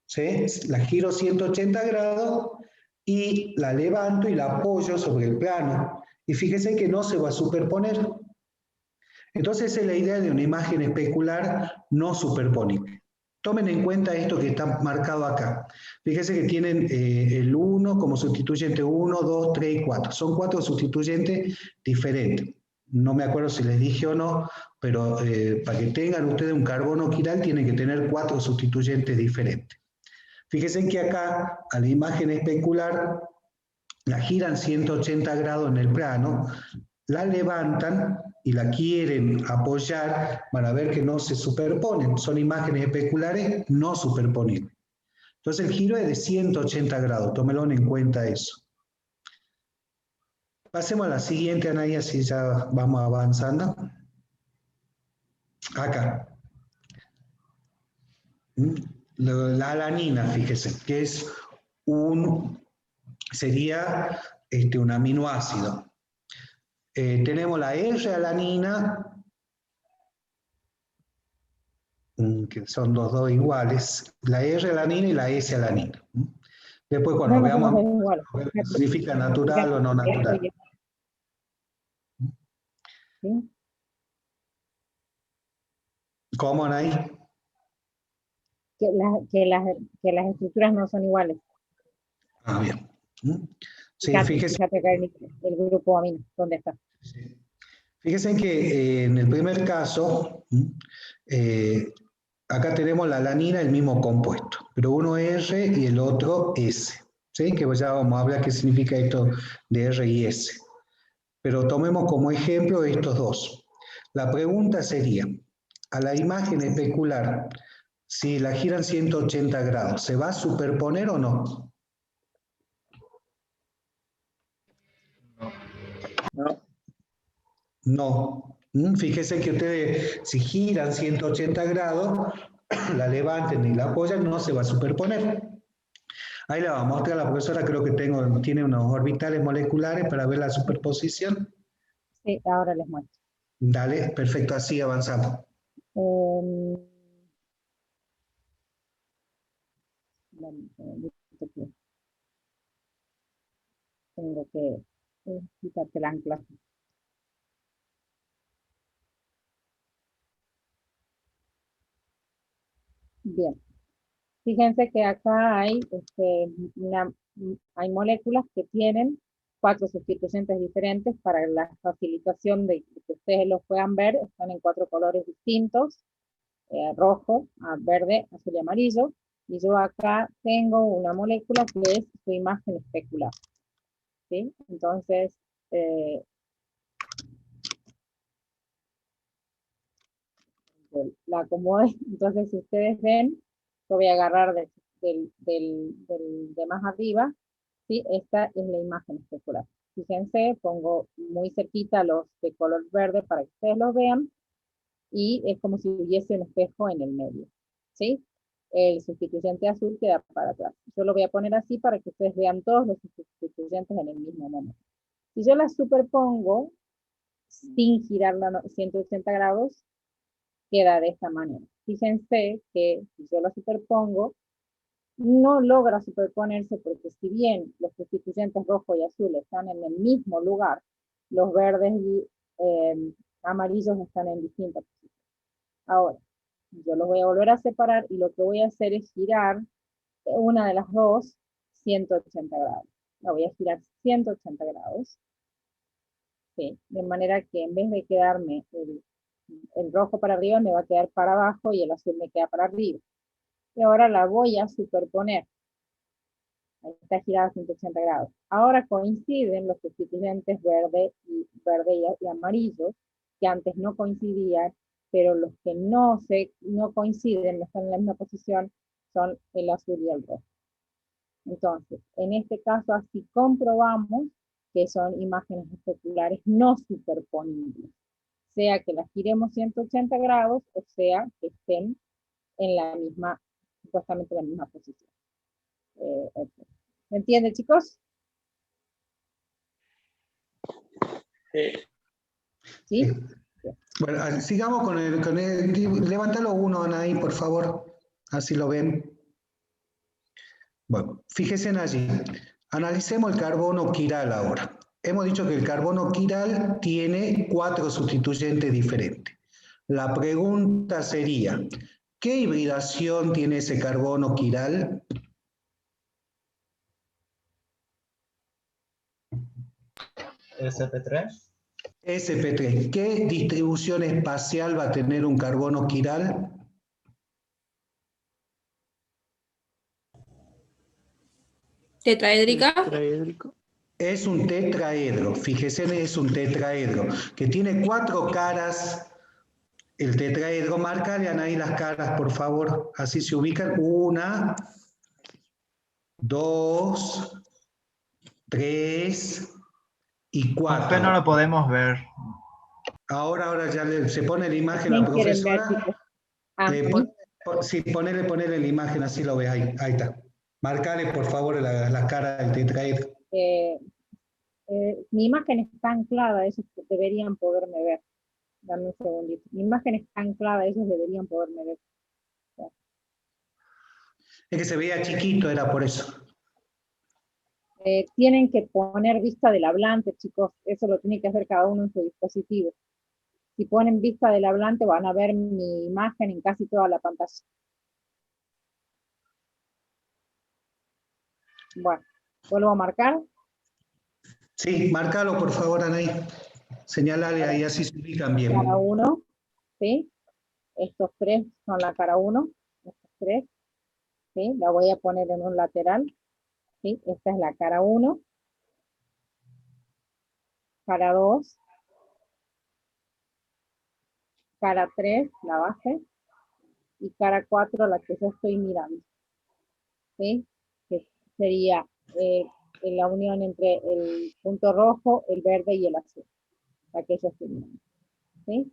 ¿Sí? La giro 180 grados y la levanto y la apoyo sobre el plano. Y fíjese que no se va a superponer. Entonces esa es la idea de una imagen especular no superponible. Tomen en cuenta esto que está marcado acá. Fíjense que tienen el 1 como sustituyente 1, 2, 3 y 4. Son 4 sustituyentes diferentes. No me acuerdo si les dije o no, pero para que tengan ustedes un carbono quiral tienen que tener 4 sustituyentes diferentes. Fíjense que acá a la imagen especular la giran 180 grados en el plano, la levantan y la quieren apoyar, van a ver que no se superponen, son imágenes especulares no superponibles. Entonces el giro es de 180 grados, tómelo en cuenta eso. Pasemos a la siguiente, Anaía, si ya vamos avanzando. Acá. La alanina, fíjese, que es sería un aminoácido. Tenemos la R-alanina, que son los dos iguales, la R-alanina y la S-alanina. Después cuando veamos qué significa natural o no natural. ¿Sí? ¿Cómo, Anaí? Que las estructuras no son iguales. Ah, bien. Sí, Fíjate acá el grupo amino, ¿dónde está? Fíjense que en el primer caso, acá tenemos la alanina, el mismo compuesto, pero uno es R y el otro S. ¿Sí? Que ya vamos a hablar qué significa esto de R y S. Pero tomemos como ejemplo estos dos. La pregunta sería, a la imagen especular, si la giran 180 grados, ¿se va a superponer o no? No. No. Fíjese que ustedes, si giran 180 grados, la levanten y la apoyan, no se va a superponer. Ahí la vamos a mostrar, la profesora creo que tiene unos orbitales moleculares para ver la superposición. Sí, ahora les muestro. Dale, perfecto, así avanzamos. Tengo que quitarte el ancla. Bien. Fíjense que acá hay, hay moléculas que tienen 4 sustituyentes diferentes para la facilitación de que ustedes los puedan ver. Están en 4 colores distintos, rojo, verde, azul y amarillo. Y yo acá tengo una molécula que es su imagen especular. ¿Sí? Entonces, la acomodé. Entonces, si ustedes ven, yo voy a agarrar de más arriba, ¿sí? Esta es la imagen especular. Fíjense, pongo muy cerquita los de color verde para que ustedes los vean, y es como si hubiese un espejo en el medio, ¿sí? El sustituyente azul queda para atrás. Yo lo voy a poner así para que ustedes vean todos los sustituyentes en el mismo momento. Si yo las superpongo, sin girarla 180 grados, queda de esta manera. Fíjense que si yo la superpongo, no logra superponerse porque si bien los sustituyentes rojo y azul están en el mismo lugar, los verdes y amarillos están en distintas posiciones. Ahora, yo los voy a volver a separar y lo que voy a hacer es girar una de las dos 180 grados. La voy a girar 180 grados. ¿Sí? De manera que en vez de quedarme el rojo para arriba, me va a quedar para abajo y el azul me queda para arriba. Y ahora la voy a superponer. Ahí está girada a 180 grados. Ahora coinciden los sustituyentes verde y amarillo, que antes no coincidían, pero los que no coinciden, no están en la misma posición, son el azul y el rojo. Entonces, en este caso así comprobamos que son imágenes especulares no superponibles, sea que las giremos 180 grados o sea que estén en la misma, supuestamente en la misma posición. ¿Me entienden, chicos? ¿Sí? Bueno, sigamos con el levántalo uno, Anaí, por favor, así lo ven. Bueno, fíjense allí. Analicemos el carbono quiral ahora. Hemos dicho que el carbono quiral tiene 4 sustituyentes diferentes. La pregunta sería, ¿qué hibridación tiene ese carbono quiral? SP3. SP3. ¿Qué distribución espacial va a tener un carbono quiral? Tetraédrica. Tetraédrico. Es un tetraedro, fíjese, es un tetraedro, que tiene 4 caras. El tetraedro, márcale ahí las caras, por favor, así se ubican. 1, 2, 3 y 4. Usted no lo podemos ver. Ahora ya se pone la imagen la ¿Quién quieren ver, profesora. chicos? Ah, Sí, ponele la imagen, así lo ves ahí. Ahí está. Márcale, por favor, las caras del tetraedro. mi imagen está anclada, ellos deberían poderme ver. Dame un segundito. Mi imagen está anclada, ellos deberían poderme ver. Es que se veía chiquito, era por eso. Tienen que poner vista del hablante, chicos. Eso lo tiene que hacer cada uno en su dispositivo. Si ponen vista del hablante, van a ver mi imagen en casi toda la pantalla. Bueno, ¿vuelvo a marcar? Sí, márcalo, por favor, Anaí. Señalale ahí, así se ubican bien. Cara 1, ¿sí? Estos 3 son la cara 1, estos 3, ¿sí? La voy a poner en un lateral, ¿sí? Esta es la cara 1, cara 2, cara 3, la base, y cara 4, la que yo estoy mirando, ¿sí? Que sería la unión entre el punto rojo, el verde y el azul, la que yo estoy mirando, ¿sí?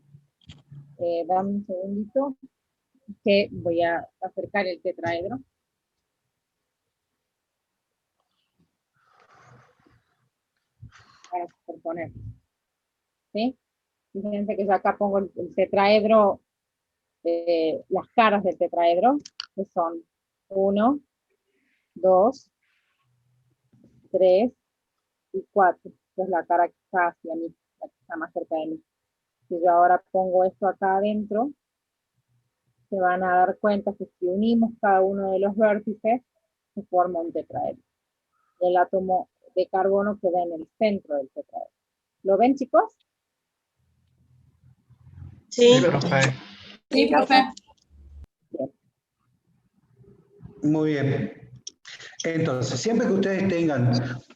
Dame un segundito, que voy a acercar el tetraedro. Para superponer, ¿sí? Fíjense que yo acá pongo el tetraedro, las caras del tetraedro, que son 1, 2, 3 y 4. Esta es la cara que está hacia mí, la que está más cerca de mí. Si yo ahora pongo esto acá adentro, se van a dar cuenta que si unimos cada uno de los vértices, se forma un tetraedro. El átomo de carbono queda en el centro del tetraedro. ¿Lo ven, chicos? Sí. Profe. Sí, profe. Bien. Muy bien. Entonces, siempre que ustedes tengan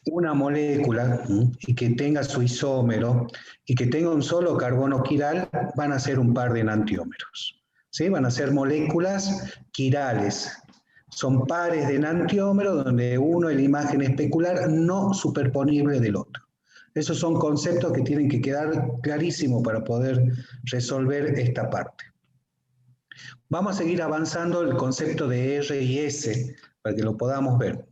una molécula y que tenga su isómero y que tenga un solo carbono quiral, van a ser un par de enantiómeros. ¿Sí? Van a ser moléculas quirales. Son pares de enantiómeros donde uno es la imagen especular no superponible del otro. Esos son conceptos que tienen que quedar clarísimos para poder resolver esta parte. Vamos a seguir avanzando el concepto de R y S para que lo podamos ver.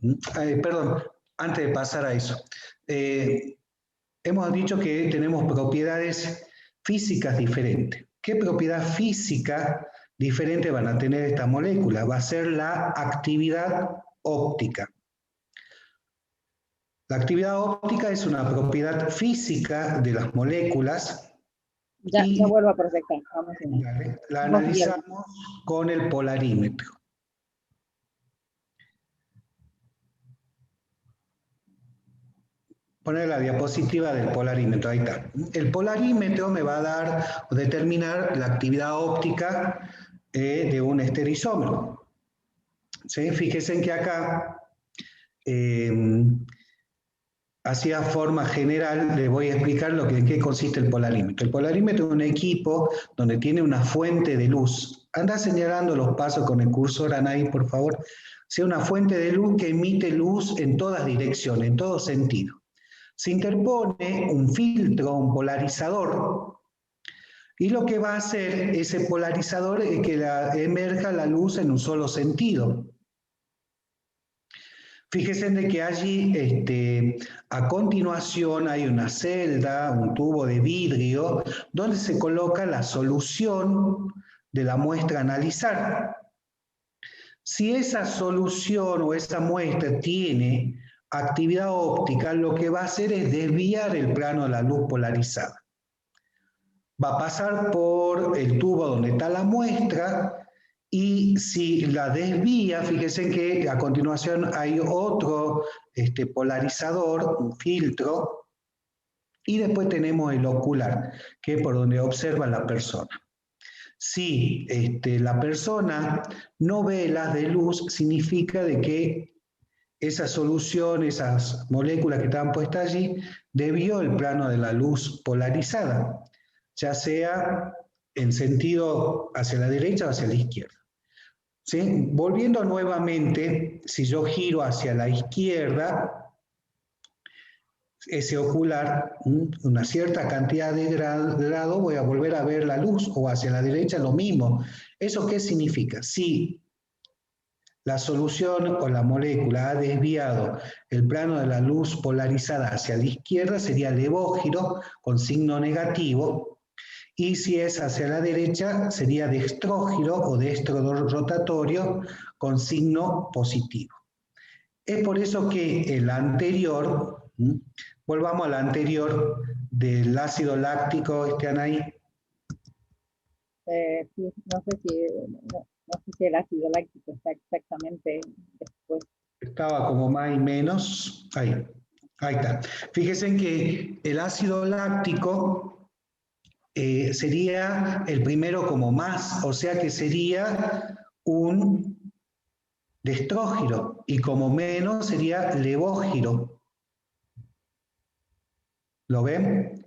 Perdón, antes de pasar a eso. Hemos dicho que tenemos propiedades físicas diferentes. ¿Qué propiedad física diferente van a tener estas moléculas? Va a ser la actividad óptica. La actividad óptica es una propiedad física de las moléculas. Ya vuelvo a proyectar. Vamos a ver. La analizamos con el polarímetro. Poner la diapositiva del polarímetro, ahí está. El polarímetro me va a dar o determinar la actividad óptica de un estereoisómero. ¿Sí? Fíjense en que acá, así a forma general, les voy a explicar en qué consiste el polarímetro. El polarímetro es un equipo donde tiene una fuente de luz. Anda señalando los pasos con el cursor, Anaí, por favor. Sea una fuente de luz que emite luz en todas direcciones, en todo sentido. Se interpone un filtro, un polarizador, y lo que va a hacer ese polarizador es que emerja la luz en un solo sentido. Fíjense de que allí, a continuación, hay una celda, un tubo de vidrio, donde se coloca la solución de la muestra a analizar. Si esa solución o esa muestra tiene actividad óptica, lo que va a hacer es desviar el plano de la luz polarizada. Va a pasar por el tubo donde está la muestra y si la desvía, fíjense que a continuación hay otro polarizador, un filtro, y después tenemos el ocular, que es por donde observa la persona. Si la persona no ve el haz de luz, significa de que esa solución, esas moléculas que estaban puestas allí, desvió el plano de la luz polarizada, ya sea en sentido hacia la derecha o hacia la izquierda. ¿Sí? Volviendo nuevamente, si yo giro hacia la izquierda, ese ocular, una cierta cantidad de grado, voy a volver a ver la luz, o hacia la derecha lo mismo. ¿Eso qué significa? Si la solución o la molécula ha desviado el plano de la luz polarizada hacia la izquierda, sería levógiro con signo negativo, y si es hacia la derecha, sería destrógiro o destro-rotatorio con signo positivo. Es por eso que el anterior, volvamos al anterior del ácido láctico, Anaí. Sí, no sé si el ácido láctico está exactamente después. Estaba como más y menos, ahí está. Fíjense que el ácido láctico sería el primero como más, o sea que sería un destrógiro, y como menos sería levógiro. ¿Lo ven?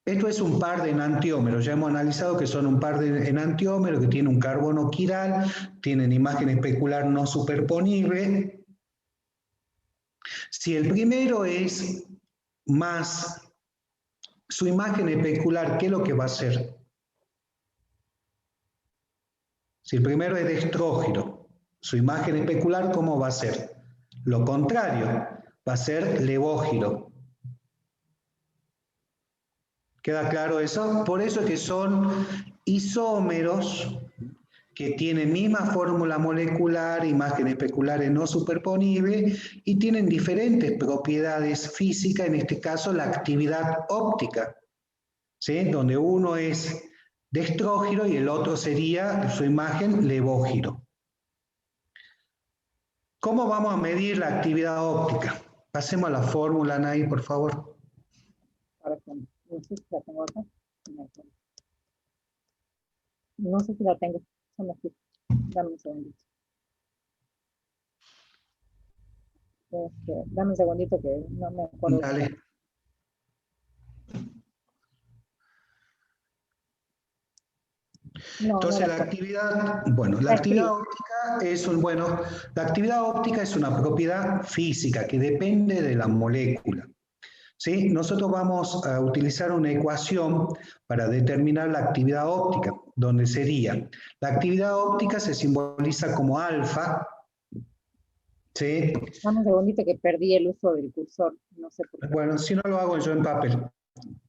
Esto es un par de enantiómeros. Ya hemos analizado que son un par de enantiómeros que tienen un carbono quiral, tienen imagen especular no superponible. Si el primero es más su imagen especular, ¿qué es lo que va a hacer? Si el primero es destrógiro, su imagen especular, ¿cómo va a ser? Lo contrario, va a ser levógiro. ¿Queda claro eso? Por eso es que son isómeros que tienen misma fórmula molecular, imagen especular no superponible, y tienen diferentes propiedades físicas, en este caso la actividad óptica, ¿sí? Donde uno es destrógiro y el otro sería su imagen levógiro. ¿Cómo vamos a medir la actividad óptica? Pasemos a la fórmula, Nay, por favor. No sé si la tengo acá. No sé si la tengo. Dame un segundito. Dame un segundito que no me acuerdo. Dale. No, Entonces no la actividad, bueno, la actividad óptica es una propiedad física que depende de la molécula. ¿Sí? Nosotros vamos a utilizar una ecuación para determinar la actividad óptica, donde sería, la actividad óptica se simboliza como alfa, ¿sí? Dame un segundito que perdí el uso del cursor, no sé por qué. Bueno, si no lo hago yo en papel.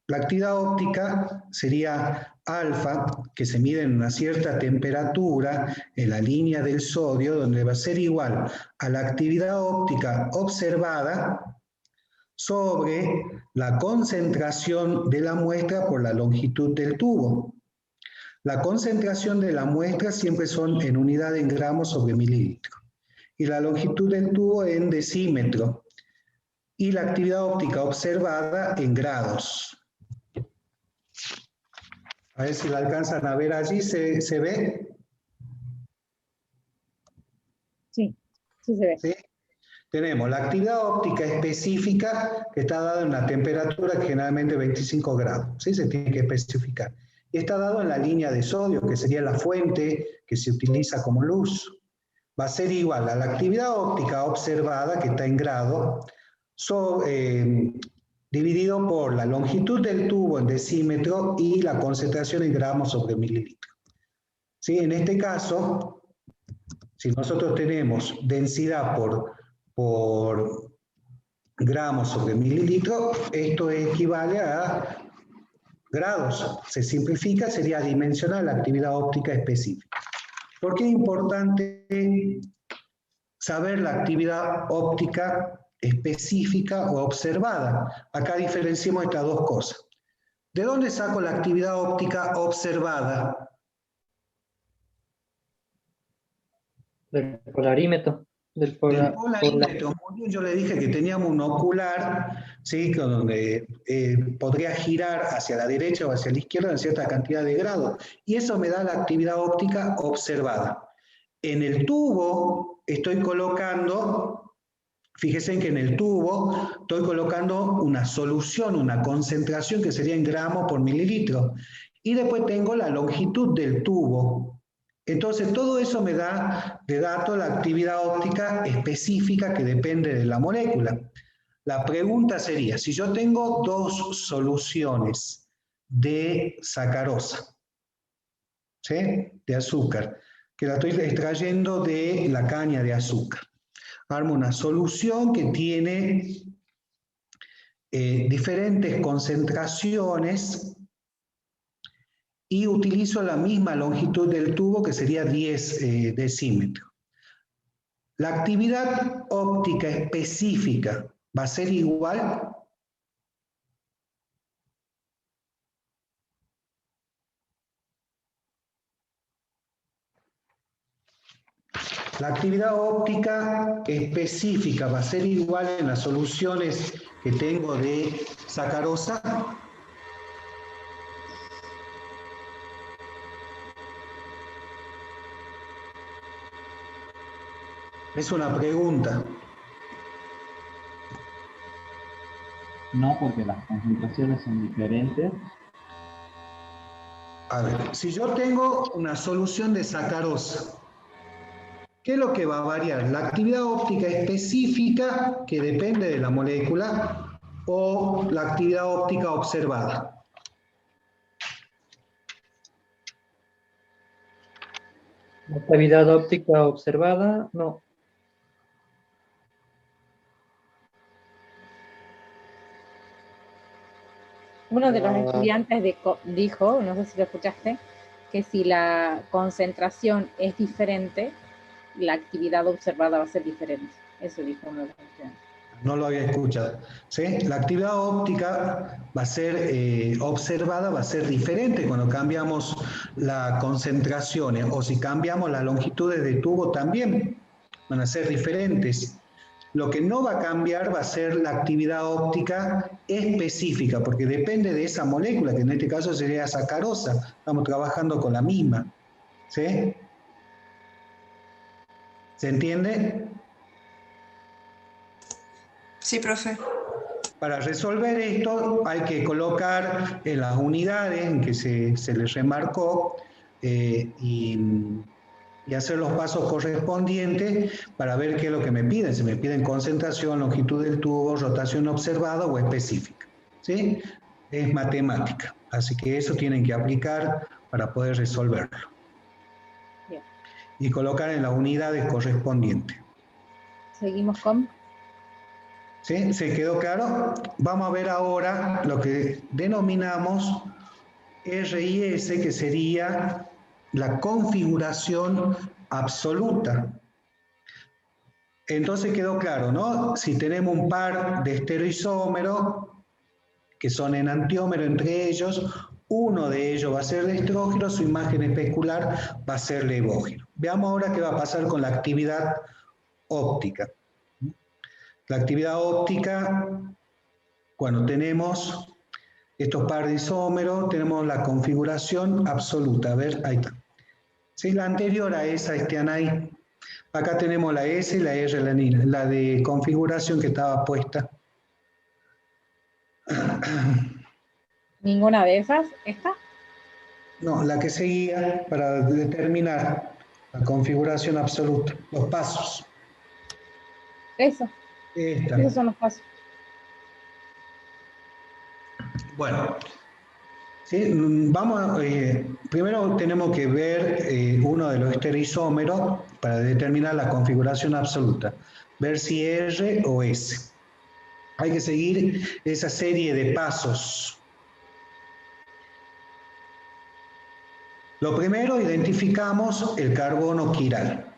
La actividad óptica sería alfa, que se mide en una cierta temperatura en la línea del sodio, donde va a ser igual a la actividad óptica observada sobre la concentración de la muestra por la longitud del tubo. La concentración de la muestra siempre son en unidad en gramos sobre mililitro, y la longitud del tubo en decímetro, y la actividad óptica observada en grados. A ver si la alcanzan a ver allí, ¿se ve? Sí, sí se ve. ¿Sí? Tenemos la actividad óptica específica que está dada en una temperatura que generalmente 25 grados, ¿sí? Se tiene que especificar. Y está dado en la línea de sodio, que sería la fuente que se utiliza como luz. Va a ser igual a la actividad óptica observada, que está en grado, dividido por la longitud del tubo en decímetro y la concentración en gramos sobre mililitro. ¿Sí? En este caso, si nosotros tenemos densidad por por gramos sobre mililitro, esto equivale a grados. Se simplifica, sería dimensional la actividad óptica específica. ¿Por qué es importante saber la actividad óptica específica o observada? Acá diferenciamos estas dos cosas. ¿De dónde saco la actividad óptica observada? Del polarímetro. Del polarímetro. Muy bien, yo le dije que teníamos un ocular, ¿sí? Donde podría girar hacia la derecha o hacia la izquierda en cierta cantidad de grados. Y eso me da la actividad óptica observada. En el tubo estoy colocando, fíjense que en el tubo estoy colocando una solución, una concentración que sería en gramos por mililitro. Y después tengo la longitud del tubo. Entonces todo eso me da de dato la actividad óptica específica que depende de la molécula. La pregunta sería, si yo tengo dos soluciones de sacarosa, ¿sí? De azúcar, que la estoy extrayendo de la caña de azúcar. Armo una solución que tiene diferentes concentraciones y utilizo la misma longitud del tubo, que sería 10 decímetros. La actividad óptica específica va a ser igual. La actividad óptica específica va a ser igual en las soluciones que tengo de sacarosa. Es una pregunta. No, porque las concentraciones son diferentes. A ver, si yo tengo una solución de sacarosa, ¿qué es lo que va a variar? ¿La actividad óptica específica, que depende de la molécula, o la actividad óptica observada? La actividad óptica observada, no. Uno de los estudiantes dijo, no sé si lo escuchaste, que si la concentración es diferente, la actividad observada va a ser diferente. Eso dijo uno de los estudiantes. No lo había escuchado. ¿Sí? La actividad óptica va a ser observada, va a ser diferente cuando cambiamos las concentraciones, o si cambiamos las longitudes de tubo también van a ser diferentes. Lo que no va a cambiar va a ser la actividad óptica específica, porque depende de esa molécula, que en este caso sería sacarosa. Estamos trabajando con la misma. ¿Sí? ¿Se entiende? Sí, profe. Para resolver esto hay que colocar en las unidades en que se les remarcó y hacer los pasos correspondientes para ver qué es lo que me piden. Si me piden concentración, longitud del tubo, rotación observada o específica. ¿Sí? Es matemática. Así que eso tienen que aplicar para poder resolverlo. Bien. Y colocar en las unidades correspondientes. Seguimos con... ¿Sí? ¿Se quedó claro? Vamos a ver ahora lo que denominamos RIS, que sería la configuración absoluta. Entonces quedó claro, ¿no? Si tenemos un par de estereoisómeros, que son enantiómero entre ellos, uno de ellos va a ser de estrógeno, su imagen especular va a ser levógeno. Veamos ahora qué va a pasar con la actividad óptica. La actividad óptica, cuando tenemos estos par de isómeros, tenemos la configuración absoluta. A ver, ahí está. Sí, la anterior a esa, ahí. Acá tenemos la S y la R, la de configuración que estaba puesta. ¿Ninguna de esas? ¿Esta? No, la que seguía para determinar la configuración absoluta, los pasos. Eso. Esta. Esos son los pasos. Bueno, ¿sí? Vamos, primero tenemos que ver uno de los estereoisómeros para determinar la configuración absoluta. ver si R o S. Hay que seguir esa serie de pasos. Lo primero, identificamos el carbono quiral.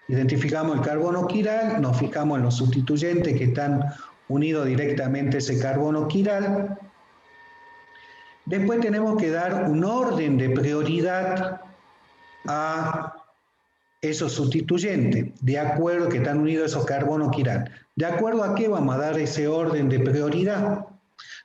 Identificamos el carbono quiral, nos fijamos en los sustituyentes que están unidos directamente a ese carbono quiral. Después tenemos que dar un orden de prioridad a esos sustituyentes, de acuerdo que están unidos a esos carbonos quiral. ¿De acuerdo a qué vamos a dar ese orden de prioridad?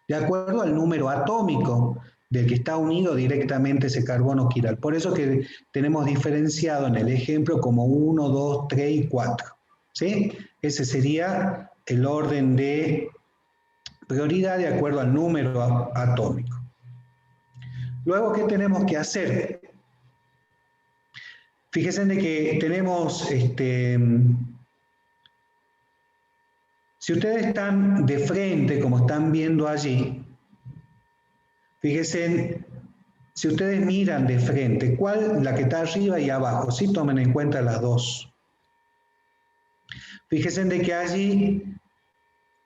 De acuerdo al número atómico del que está unido directamente ese carbono quiral. Por eso que tenemos diferenciado en el ejemplo como 1, 2, 3 y 4. ¿Sí? Ese sería el orden de prioridad de acuerdo al número atómico. Luego, ¿qué tenemos que hacer? Fíjense de que tenemos, si ustedes están de frente, como están viendo allí, fíjense, si ustedes miran de frente, ¿cuál? La que está arriba y abajo, sí, tomen en cuenta las dos. Fíjense de que allí,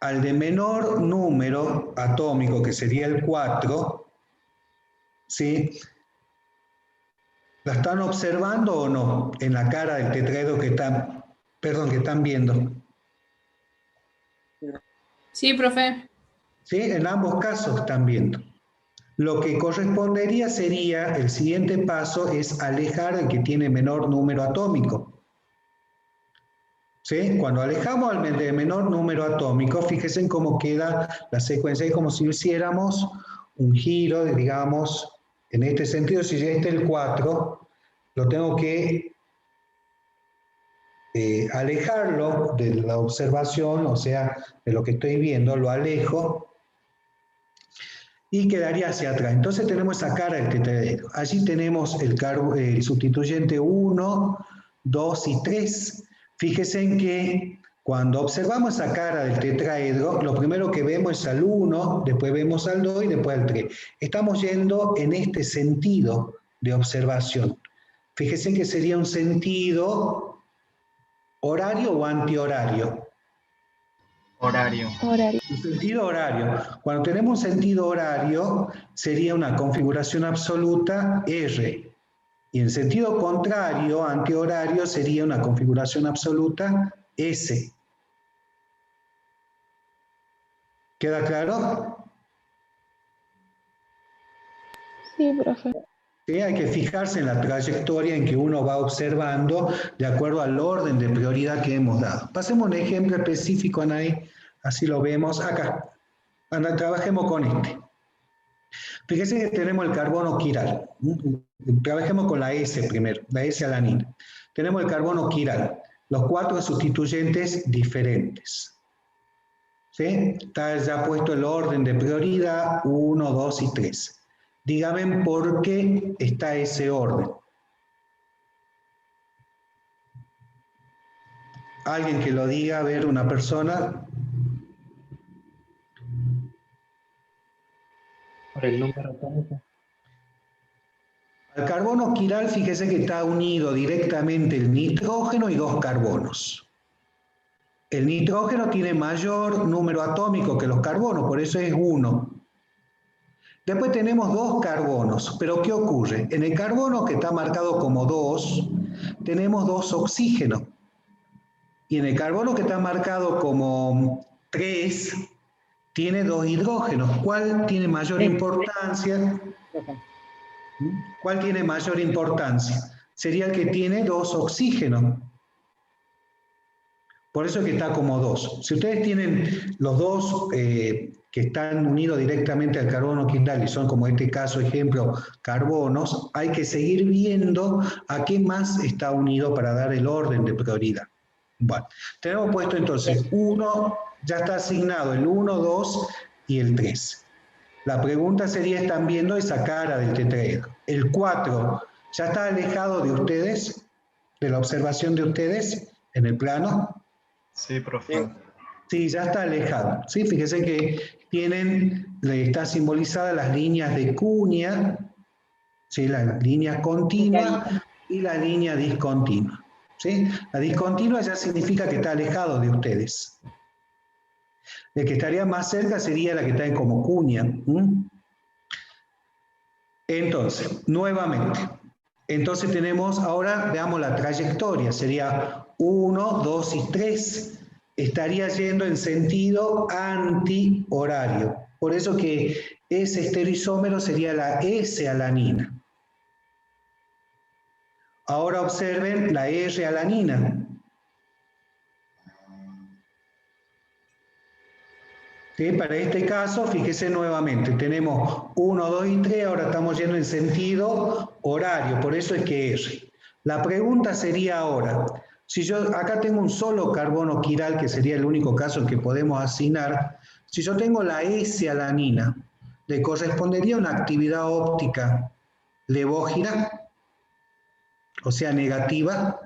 al de menor número atómico, que sería el 4, ¿sí? ¿La están observando o no? En la cara del tetraedro que están viendo. Sí, profe. Sí, en ambos casos están viendo. Lo que correspondería sería, el siguiente paso es alejar el que tiene menor número atómico. ¿Sí? Cuando alejamos al de menor número atómico, fíjense en cómo queda la secuencia. Es como si hiciéramos un giro, digamos, en este sentido, si este es el 4, lo tengo que alejarlo de la observación, o sea, de lo que estoy viendo, lo alejo y quedaría hacia atrás. Entonces tenemos esa cara del tetraedro. Allí tenemos el sustituyente 1, 2 y 3. Fíjense en que cuando observamos esa cara del tetraedro, lo primero que vemos es al 1, después vemos al 2 y después al 3. Estamos yendo en este sentido de observación. Fíjense que sería un sentido horario o antihorario. Horario. Un sentido horario. Cuando tenemos un sentido horario, sería una configuración absoluta R. Y en sentido contrario, antihorario, sería una configuración absoluta S. ¿Queda claro? Sí, profe. Sí, hay que fijarse en la trayectoria en que uno va observando de acuerdo al orden de prioridad que hemos dado. Pasemos un ejemplo específico, Anaí, así lo vemos acá. Trabajemos con este. Fíjense que tenemos el carbono quiral. Trabajemos con la S primero, la S-alanina. Tenemos el carbono quiral, los 4 sustituyentes diferentes. ¿Sí? Está ya puesto el orden de prioridad 1, 2 y 3. Díganme por qué está ese orden. Alguien que lo diga, a ver, una persona. Por el número atómico. Al carbono quiral, fíjese que está unido directamente el nitrógeno y 2 carbonos. El nitrógeno tiene mayor número atómico que los carbonos, por eso es 1. Después tenemos 2 carbonos, pero ¿qué ocurre? En el carbono que está marcado como 2, tenemos 2 oxígenos. Y en el carbono que está marcado como 3, tiene 2 hidrógenos. ¿Cuál tiene mayor importancia? ¿Cuál tiene mayor importancia? Sería el que tiene 2 oxígenos. Por eso es que está como 2. Si ustedes tienen los 2 que están unidos directamente al carbono quiral y son, como en este caso, ejemplo, carbonos, hay que seguir viendo a qué más está unido para dar el orden de prioridad. Bueno, tenemos puesto entonces 1, ya está asignado el 1, 2 y el 3. La pregunta sería, ¿están viendo esa cara del tetraedro? El 4, ¿ya está alejado de ustedes? ¿De la observación de ustedes en el plano? Sí, profe. Sí, ya está alejado. ¿Sí? Fíjense que está simbolizadas las líneas de cuña, ¿sí? Las líneas continuas y la línea discontinua. ¿sí? La discontinua ya significa que está alejado de ustedes. El que estaría más cerca sería la que está en como cuña. Entonces, nuevamente. Entonces tenemos, ahora veamos la trayectoria. Sería 1, 2 y 3. Estaría yendo en sentido antihorario. Por eso que ese estereoisómero sería la S-alanina. Ahora observen la R-alanina. ¿Sí? Para este caso, fíjese nuevamente, tenemos 1, 2 y 3, ahora estamos yendo en sentido horario, por eso es que R. La pregunta sería ahora, si yo acá tengo un solo carbono quiral, que sería el único caso en que podemos asignar, si yo tengo la S-alanina, ¿le correspondería una actividad óptica levógira? O sea, negativa.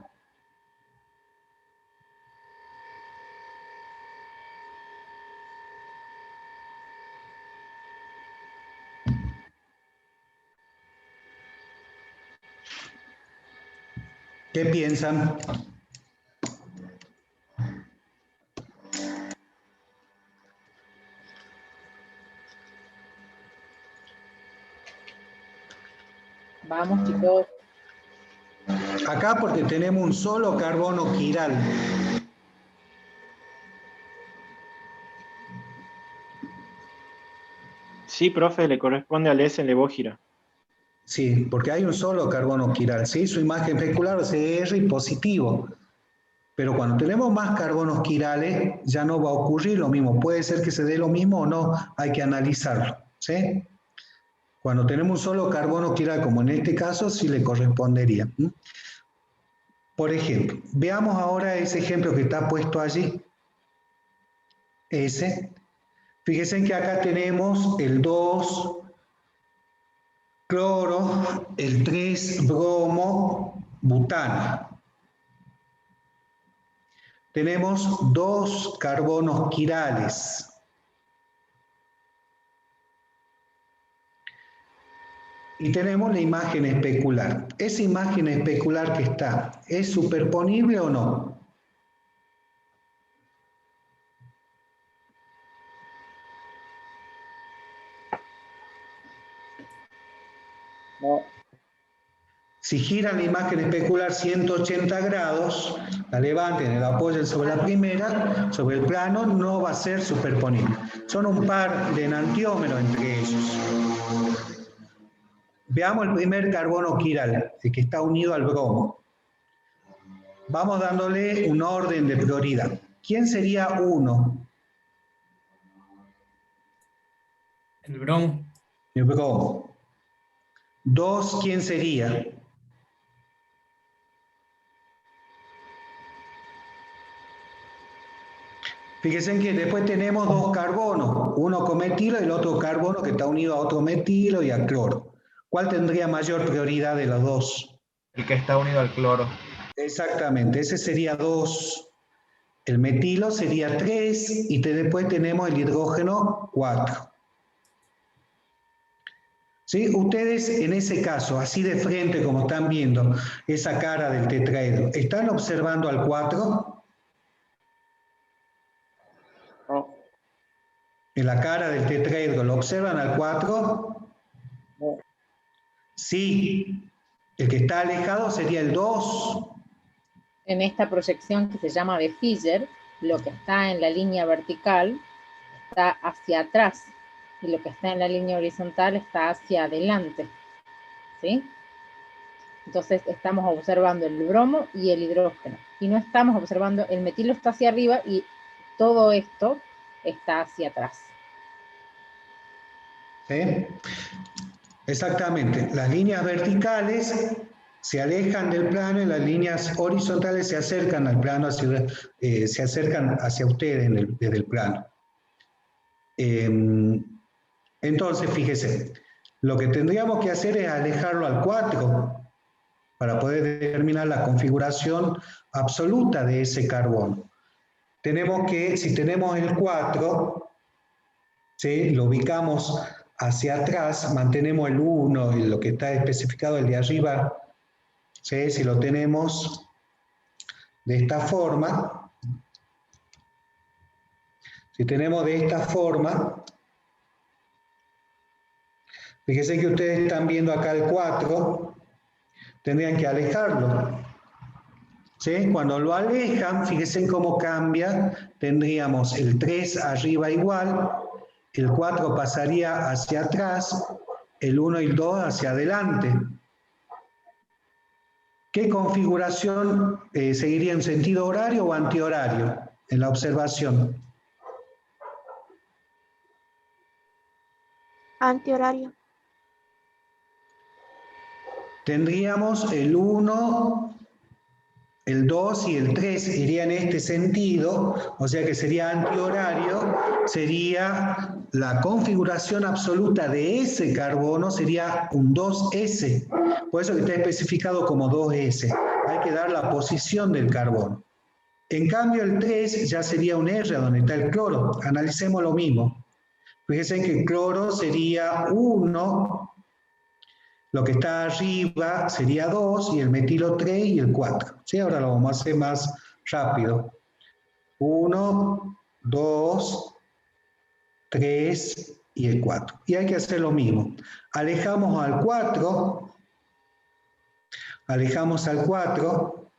¿Qué piensan? Vamos, chicos. Acá porque tenemos un solo carbono quiral. Sí, profe, le corresponde al S en levógira. Sí, porque hay un solo carbono quiral, ¿sí? Su imagen especular es R y positivo. Pero cuando tenemos más carbonos quirales, ya no va a ocurrir lo mismo. Puede ser que se dé lo mismo o no, hay que analizarlo, ¿sí? Cuando tenemos un solo carbono quiral, como en este caso, sí le correspondería. Por ejemplo, veamos ahora ese ejemplo que está puesto allí. Ese. Fíjense que acá tenemos el 2 cloro, el 3 bromo, butano. Tenemos 2 carbonos quirales. Y tenemos la imagen especular. Esa imagen especular que está, ¿es superponible o no? No. Si giran la imagen especular 180 grados, la levanten, la apoyen sobre la primera, sobre el plano, no va a ser superponible. Son un par de enantiómeros entre ellos. Veamos el primer carbono quiral, el que está unido al bromo. Vamos dándole un orden de prioridad. ¿Quién sería 1? El bromo. El bromo. 2, ¿quién sería? Fíjense que después tenemos 2 carbonos, uno con metilo y el otro carbono que está unido a otro metilo y a cloro. ¿Cuál tendría mayor prioridad de los 2? El que está unido al cloro. Exactamente, ese sería 2. El metilo sería 3 y después tenemos el hidrógeno 4. ¿Sí? Ustedes en ese caso, así de frente como están viendo esa cara del tetraedro, ¿están observando al 4? No. En la cara del tetraedro, ¿lo observan al 4? No. Sí. El que está alejado sería el 2. En esta proyección que se llama de Fischer, lo que está en la línea vertical está hacia atrás y lo que está en la línea horizontal está hacia adelante. ¿Sí? Entonces estamos observando el bromo y el hidrógeno. Y no estamos observando, el metilo está hacia arriba y todo esto está hacia atrás. ¿Sí? Exactamente. Las líneas verticales se alejan del plano y las líneas horizontales se acercan al plano, se acercan hacia ustedes desde el plano. Entonces, fíjese, lo que tendríamos que hacer es alejarlo al 4 para poder determinar la configuración absoluta de ese carbono. Tenemos que, si tenemos el 4, ¿sí? Lo ubicamos hacia atrás, mantenemos el 1 y lo que está especificado el de arriba, ¿sí? Si lo tenemos de esta forma, si tenemos de esta forma, fíjense que ustedes están viendo acá el 4, tendrían que alejarlo. ¿Sí? Cuando lo alejan, fíjense cómo cambia, tendríamos el 3 arriba igual, el 4 pasaría hacia atrás, el 1 y el 2 hacia adelante. ¿Qué configuración seguiría en sentido horario o antihorario en la observación? Antihorario. Tendríamos el 1, el 2 y el 3 irían en este sentido, o sea que sería antihorario, sería la configuración absoluta de ese carbono, sería un 2s, por eso que está especificado como 2s, hay que dar la posición del carbono. En cambio el 3 ya sería un R donde está el cloro, analicemos lo mismo. Fíjense que el cloro sería 1, lo que está arriba sería 2 y el metilo 3 y el 4. ¿Sí? Ahora lo vamos a hacer más rápido. 1, 2, 3 y el 4. Y hay que hacer lo mismo. Alejamos al 4. Alejamos al 4.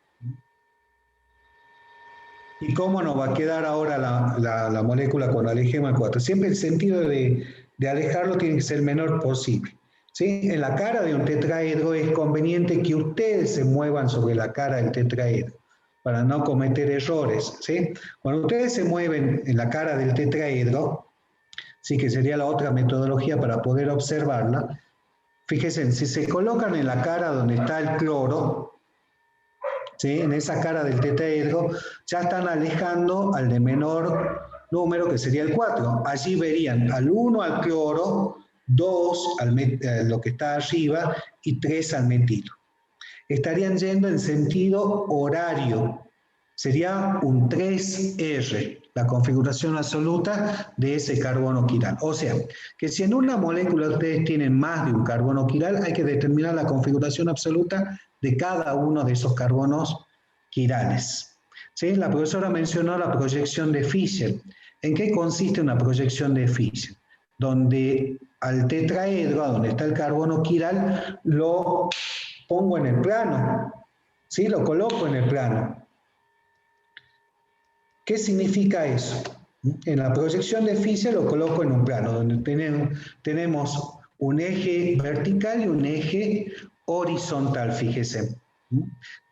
¿Y cómo nos va a quedar ahora la molécula cuando alejemos al 4? Siempre el sentido de alejarlo tiene que ser el menor posible. ¿Sí? En la cara de un tetraedro es conveniente que ustedes se muevan sobre la cara del tetraedro para no cometer errores. ¿Sí? Cuando ustedes se mueven en la cara del tetraedro, sí que sería la otra metodología para poder observarla, fíjense, si se colocan en la cara donde está el cloro, ¿sí? En esa cara del tetraedro, ya están alejando al de menor número, que sería el 4. Allí verían al 1 al cloro, 2 al lo que está arriba y 3 al metilo. Estarían yendo en sentido horario. Sería un 3R, la configuración absoluta de ese carbono quiral. O sea, que si en una molécula ustedes tienen más de un carbono quiral, hay que determinar la configuración absoluta de cada uno de esos carbonos quirales. ¿Sí? La profesora mencionó la proyección de Fischer. ¿En qué consiste una proyección de Fischer? Donde al tetraedro, a donde está el carbono quiral, lo pongo en el plano, ¿sí? Lo coloco en el plano. ¿Qué significa eso? En la proyección de Fischer lo coloco en un plano, donde tenemos un eje vertical y un eje horizontal, fíjense.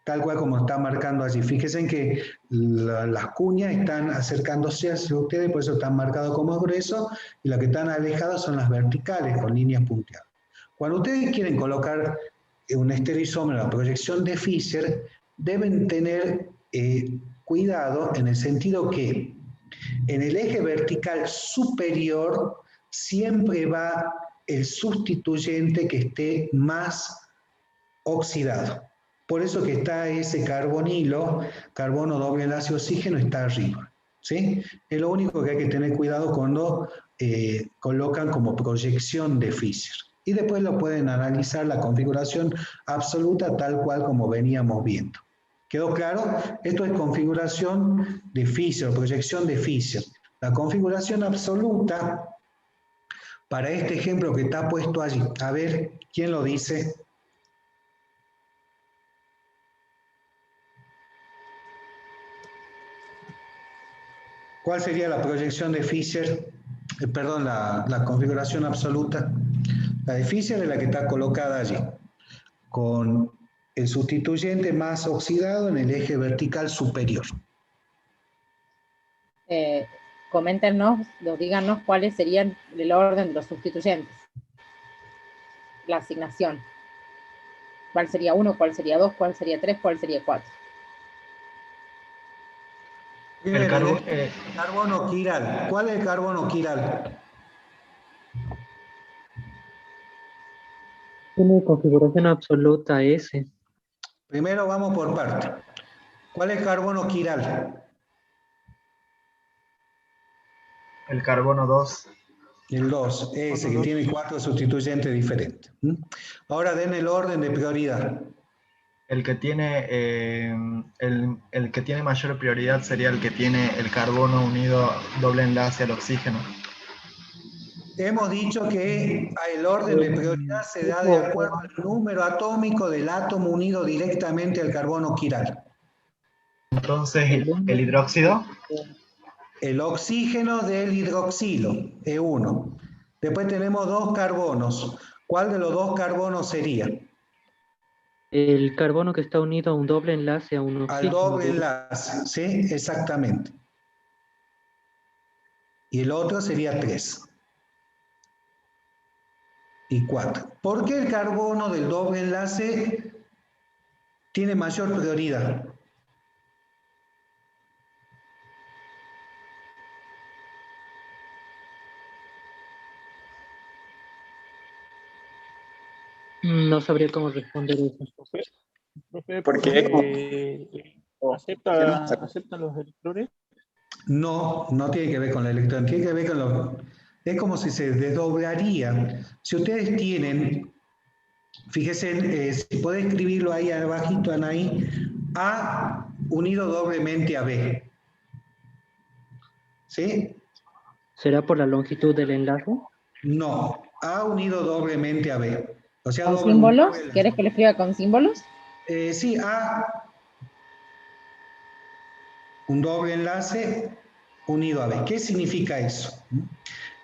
Tal cual como está marcando allí. Fíjense que las cuñas están acercándose hacia ustedes, por eso están marcados como grueso, y las que están alejadas son las verticales, con líneas punteadas. Cuando ustedes quieren colocar un estereoisómero en la proyección de Fischer, deben tener cuidado en el sentido que en el eje vertical superior siempre va el sustituyente que esté más oxidado. Por eso que está ese carbonilo, carbono doble enlace oxígeno, está arriba. ¿Sí? Es lo único que hay que tener cuidado cuando colocan como proyección de Fischer. Y después lo pueden analizar la configuración absoluta tal cual como veníamos viendo. ¿Quedó claro? Esto es configuración de Fischer, proyección de Fischer. La configuración absoluta, para este ejemplo que está puesto allí, a ver, ¿quién lo dice? ¿Cuál sería la proyección de Fischer? Perdón, la configuración absoluta. La de Fischer es la que está colocada allí, con el sustituyente más oxidado en el eje vertical superior. Coméntenos, díganos cuáles serían el orden de los sustituyentes. La asignación. ¿Cuál sería 1, cuál sería 2, cuál sería 3, cuál sería 4? El carbono quiral. ¿Cuál es el carbono quiral? Tiene configuración absoluta S. Primero vamos por parte. ¿Cuál es el carbono quiral? El carbono 2. El 2, ese que tiene 4 sustituyentes diferentes. Ahora den el orden de prioridad. El que tiene, el que tiene mayor prioridad sería el que tiene el carbono unido doble enlace al oxígeno. Hemos dicho que el orden de prioridad se da de acuerdo al número atómico del átomo unido directamente al carbono quiral. Entonces, ¿el hidróxido? El oxígeno del hidroxilo, E1. Después tenemos dos carbonos. ¿Cuál de los dos carbonos sería? El carbono que está unido a un doble enlace a un Al oxígeno. doble enlace, ¿sí? Exactamente. Y el otro sería 3. Y 4. ¿Por qué el carbono del doble enlace tiene mayor prioridad? No sabría cómo responder eso. Porque aceptan los electrones. No, no tiene que ver con la electrón, tiene que ver con los... Es como si se desdoblaría. Si ustedes tienen, fíjense, si puede escribirlo ahí abajito, Anaí, A unido doblemente a B. ¿Sí? ¿Será por la longitud del enlace? No, A unido doblemente a B. O sea, ¿Con símbolos? ¿Quieres que lo escriba con símbolos? Sí, A, un doble enlace unido a B. ¿Qué significa eso?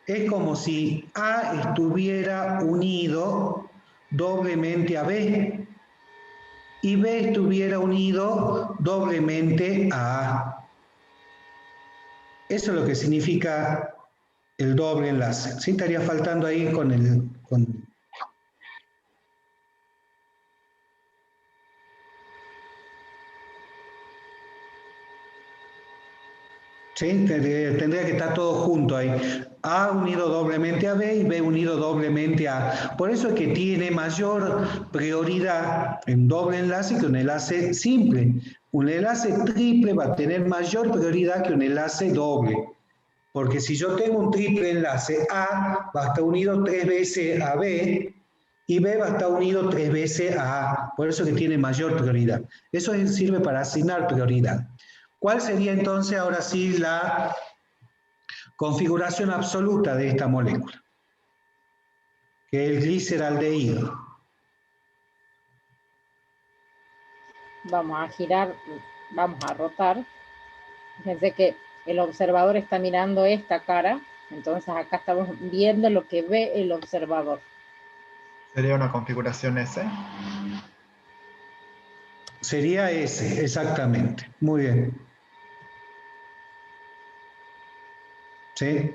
Es como si A estuviera unido doblemente a B y B estuviera unido doblemente a A. Eso es lo que significa el doble enlace. Sí, estaría faltando ahí con el... Sí, tendría que estar todo junto ahí. A unido doblemente a B y B unido doblemente a A. Por eso es que tiene mayor prioridad en doble enlace que un enlace simple. Un enlace triple va a tener mayor prioridad que un enlace doble. Porque si yo tengo un triple enlace, A va a estar unido 3 veces a B y B va a estar unido 3 veces a A. Por eso es que tiene mayor prioridad. Eso sirve para asignar prioridad. ¿Cuál sería entonces ahora sí la configuración absoluta de esta molécula? Que es el gliceraldehído. Vamos a girar, vamos a rotar. Fíjense que el observador está mirando esta cara, entonces acá estamos viendo lo que ve el observador. ¿Sería una configuración S? Sería ese, exactamente. Muy bien. ¿Sí?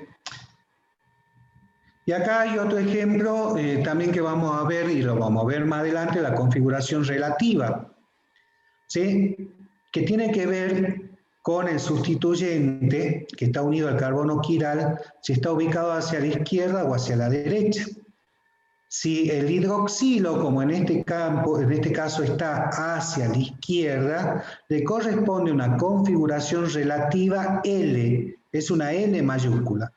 Y acá hay otro ejemplo también que vamos a ver, y lo vamos a ver más adelante, la configuración relativa, ¿sí? Que tiene que ver con el sustituyente que está unido al carbono quiral, si está ubicado hacia la izquierda o hacia la derecha. Si el hidroxilo, como en este caso está hacia la izquierda, le corresponde una configuración relativa L, es una N mayúscula.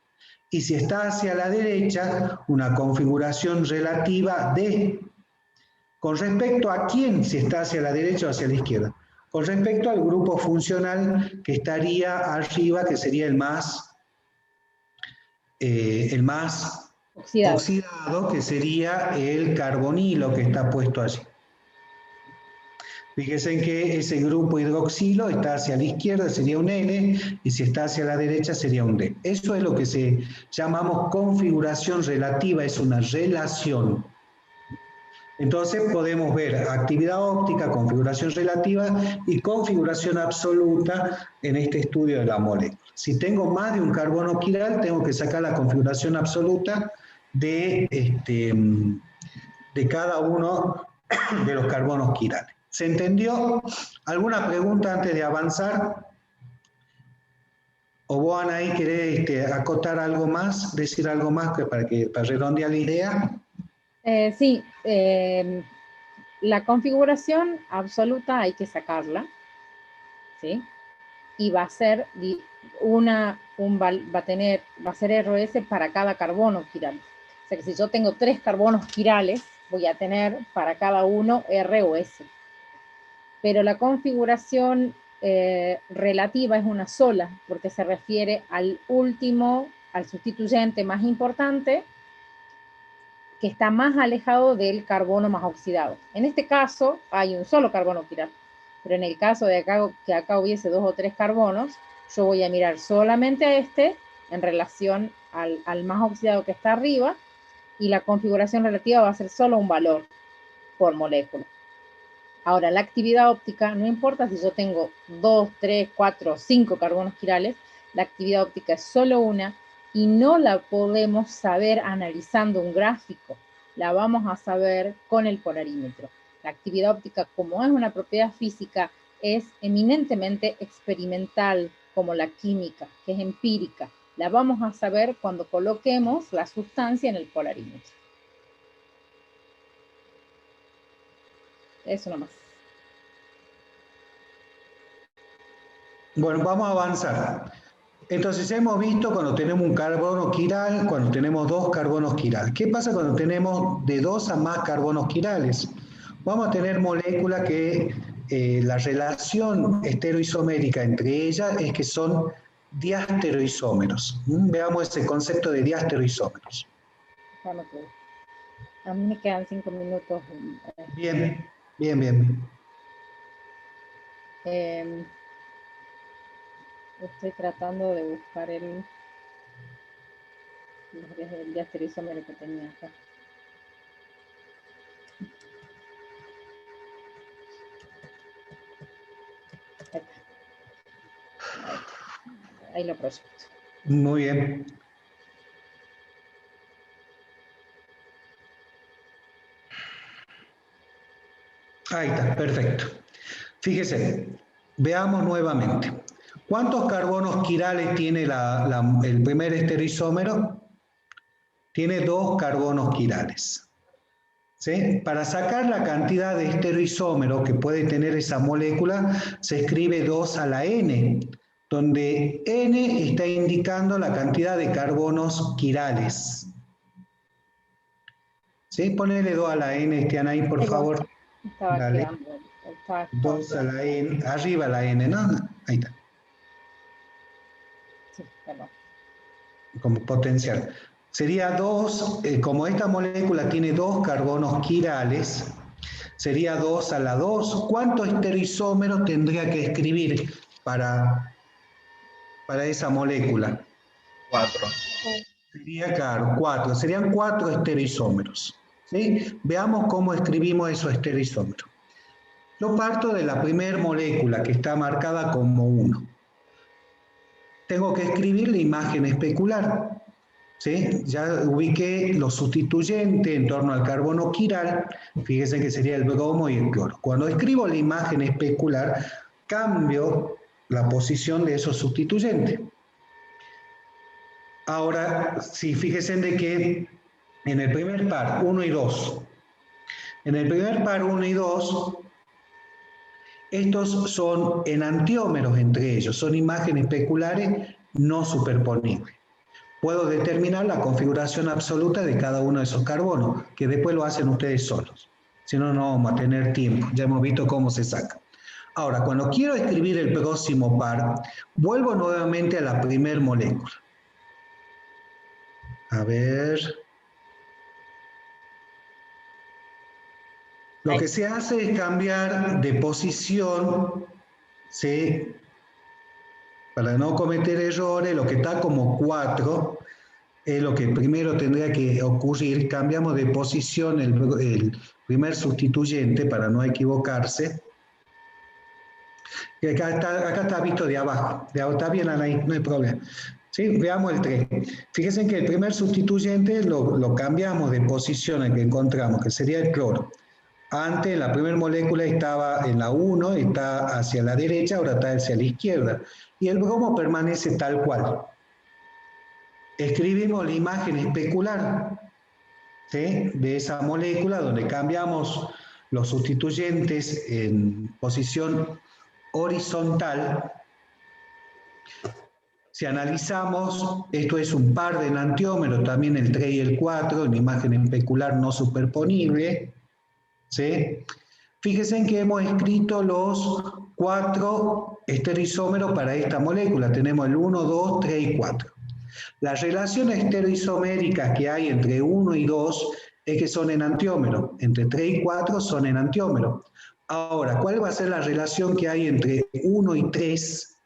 Y si está hacia la derecha, una configuración relativa D. ¿Con respecto a quién? Si está hacia la derecha o hacia la izquierda. Con respecto al grupo funcional que estaría arriba, que sería el más oxidado, que sería el carbonilo que está puesto allí. Fíjense en que ese grupo hidroxilo está hacia la izquierda, sería un N, y si está hacia la derecha sería un D. Eso es lo que llamamos configuración relativa, es una relación. Entonces podemos ver actividad óptica, configuración relativa y configuración absoluta en este estudio de la molécula. Si tengo más de un carbono quiral, tengo que sacar la configuración absoluta de cada uno de los carbonos quirales. ¿Se entendió? ¿Alguna pregunta antes de avanzar? ¿O vos, Anaí, querés acotar algo más, decir algo más para redondear la idea? Sí, la configuración absoluta hay que sacarla, ¿sí? Y va a ser va a ser ROS para cada carbono quiral. O sea que si yo tengo 3 carbonos quirales, voy a tener para cada uno R o S. pero la configuración relativa es una sola, porque se refiere al último, al sustituyente más importante, que está más alejado del carbono más oxidado. En este caso hay un solo carbono quiral, pero en el caso de que acá hubiese 2 o 3 carbonos, yo voy a mirar solamente a este en relación al más oxidado que está arriba, y la configuración relativa va a ser solo un valor por molécula. Ahora, la actividad óptica, no importa si yo tengo 2, 3, 4, 5 carbonos quirales, la actividad óptica es solo una, y no la podemos saber analizando un gráfico, la vamos a saber con el polarímetro. La actividad óptica, como es una propiedad física, es eminentemente experimental, como la química, que es empírica. La vamos a saber cuando coloquemos la sustancia en el polarímetro. Eso nomás. Bueno, vamos a avanzar. Entonces hemos visto cuando tenemos un carbono quiral, cuando tenemos 2 carbonos quirales. ¿Qué pasa cuando tenemos de 2 a más carbonos quirales? Vamos a tener moléculas que la relación estereoisomérica entre ellas es que son diastereoisómeros. Veamos ese concepto de diastereoisómeros. A mí me quedan 5 minutos. Bien, bien, bien. Estoy tratando de buscar el diastereoisómero que tenía acá. Ahí lo proyecto. Muy bien. Ahí está, perfecto. Fíjese, veamos nuevamente. ¿Cuántos carbonos quirales tiene el primer estereoisómero? Tiene 2 carbonos quirales. ¿Sí? Para sacar la cantidad de estereoisómeros que puede tener esa molécula, se escribe 2 a la N, donde N está indicando la cantidad de carbonos quirales. ¿Sí? Ponele 2 a la N, ahí, por favor. Dale. 2 a la N, arriba la N, ¿no? Ahí está. Sí, perdón. Como potencial. Sería 2, como esta molécula tiene 2 carbonos quirales, sería 2 a la 2. ¿Cuántos estereoisómeros tendría que escribir para esa molécula? 4. Sería, claro, 4. Serían 4 estereoisómeros. ¿Sí? Veamos cómo escribimos esos estereoisómeros. Yo parto de la primera molécula que está marcada como 1. Tengo que escribir la imagen especular. ¿Sí? Ya ubiqué los sustituyentes en torno al carbono quiral, fíjense que sería el bromo y el cloro. Cuando escribo la imagen especular, cambio la posición de esos sustituyentes. Ahora, sí, fíjense de que en el primer par, 1 y 2, en el primer par 1 y 2, estos son enantiómeros entre ellos, son imágenes especulares no superponibles. Puedo determinar la configuración absoluta de cada uno de esos carbonos, que después lo hacen ustedes solos. Si no, no vamos a tener tiempo. Ya hemos visto cómo se saca. Ahora, cuando quiero escribir el próximo par, vuelvo nuevamente a la primera molécula. A ver. Lo que se hace es cambiar de posición, ¿sí? Para no cometer errores, lo que está como 4 es lo que primero tendría que ocurrir. Cambiamos de posición el primer sustituyente para no equivocarse. Y acá está visto de abajo. Está bien, Anaí, no hay problema. ¿Sí? Veamos el 3. Fíjense que el primer sustituyente lo cambiamos de posición al que encontramos, que sería el cloro. Antes la primera molécula estaba en la 1, está hacia la derecha, ahora está hacia la izquierda. Y el bromo permanece tal cual. Escribimos la imagen especular, ¿sí? De esa molécula, donde cambiamos los sustituyentes en posición horizontal. Si analizamos, esto es un par de enantiómeros, también el 3 y el 4, en imagen especular no superponible, ¿sí? Fíjense en que hemos escrito los 4 estereoisómeros para esta molécula. Tenemos el 1, 2, 3 y 4. Las relaciones estereoisoméricas que hay entre 1 y 2 es que son enantiómeros. Entre 3 y 4 son enantiómeros. Ahora, ¿cuál va a ser la relación que hay entre 1 y 3,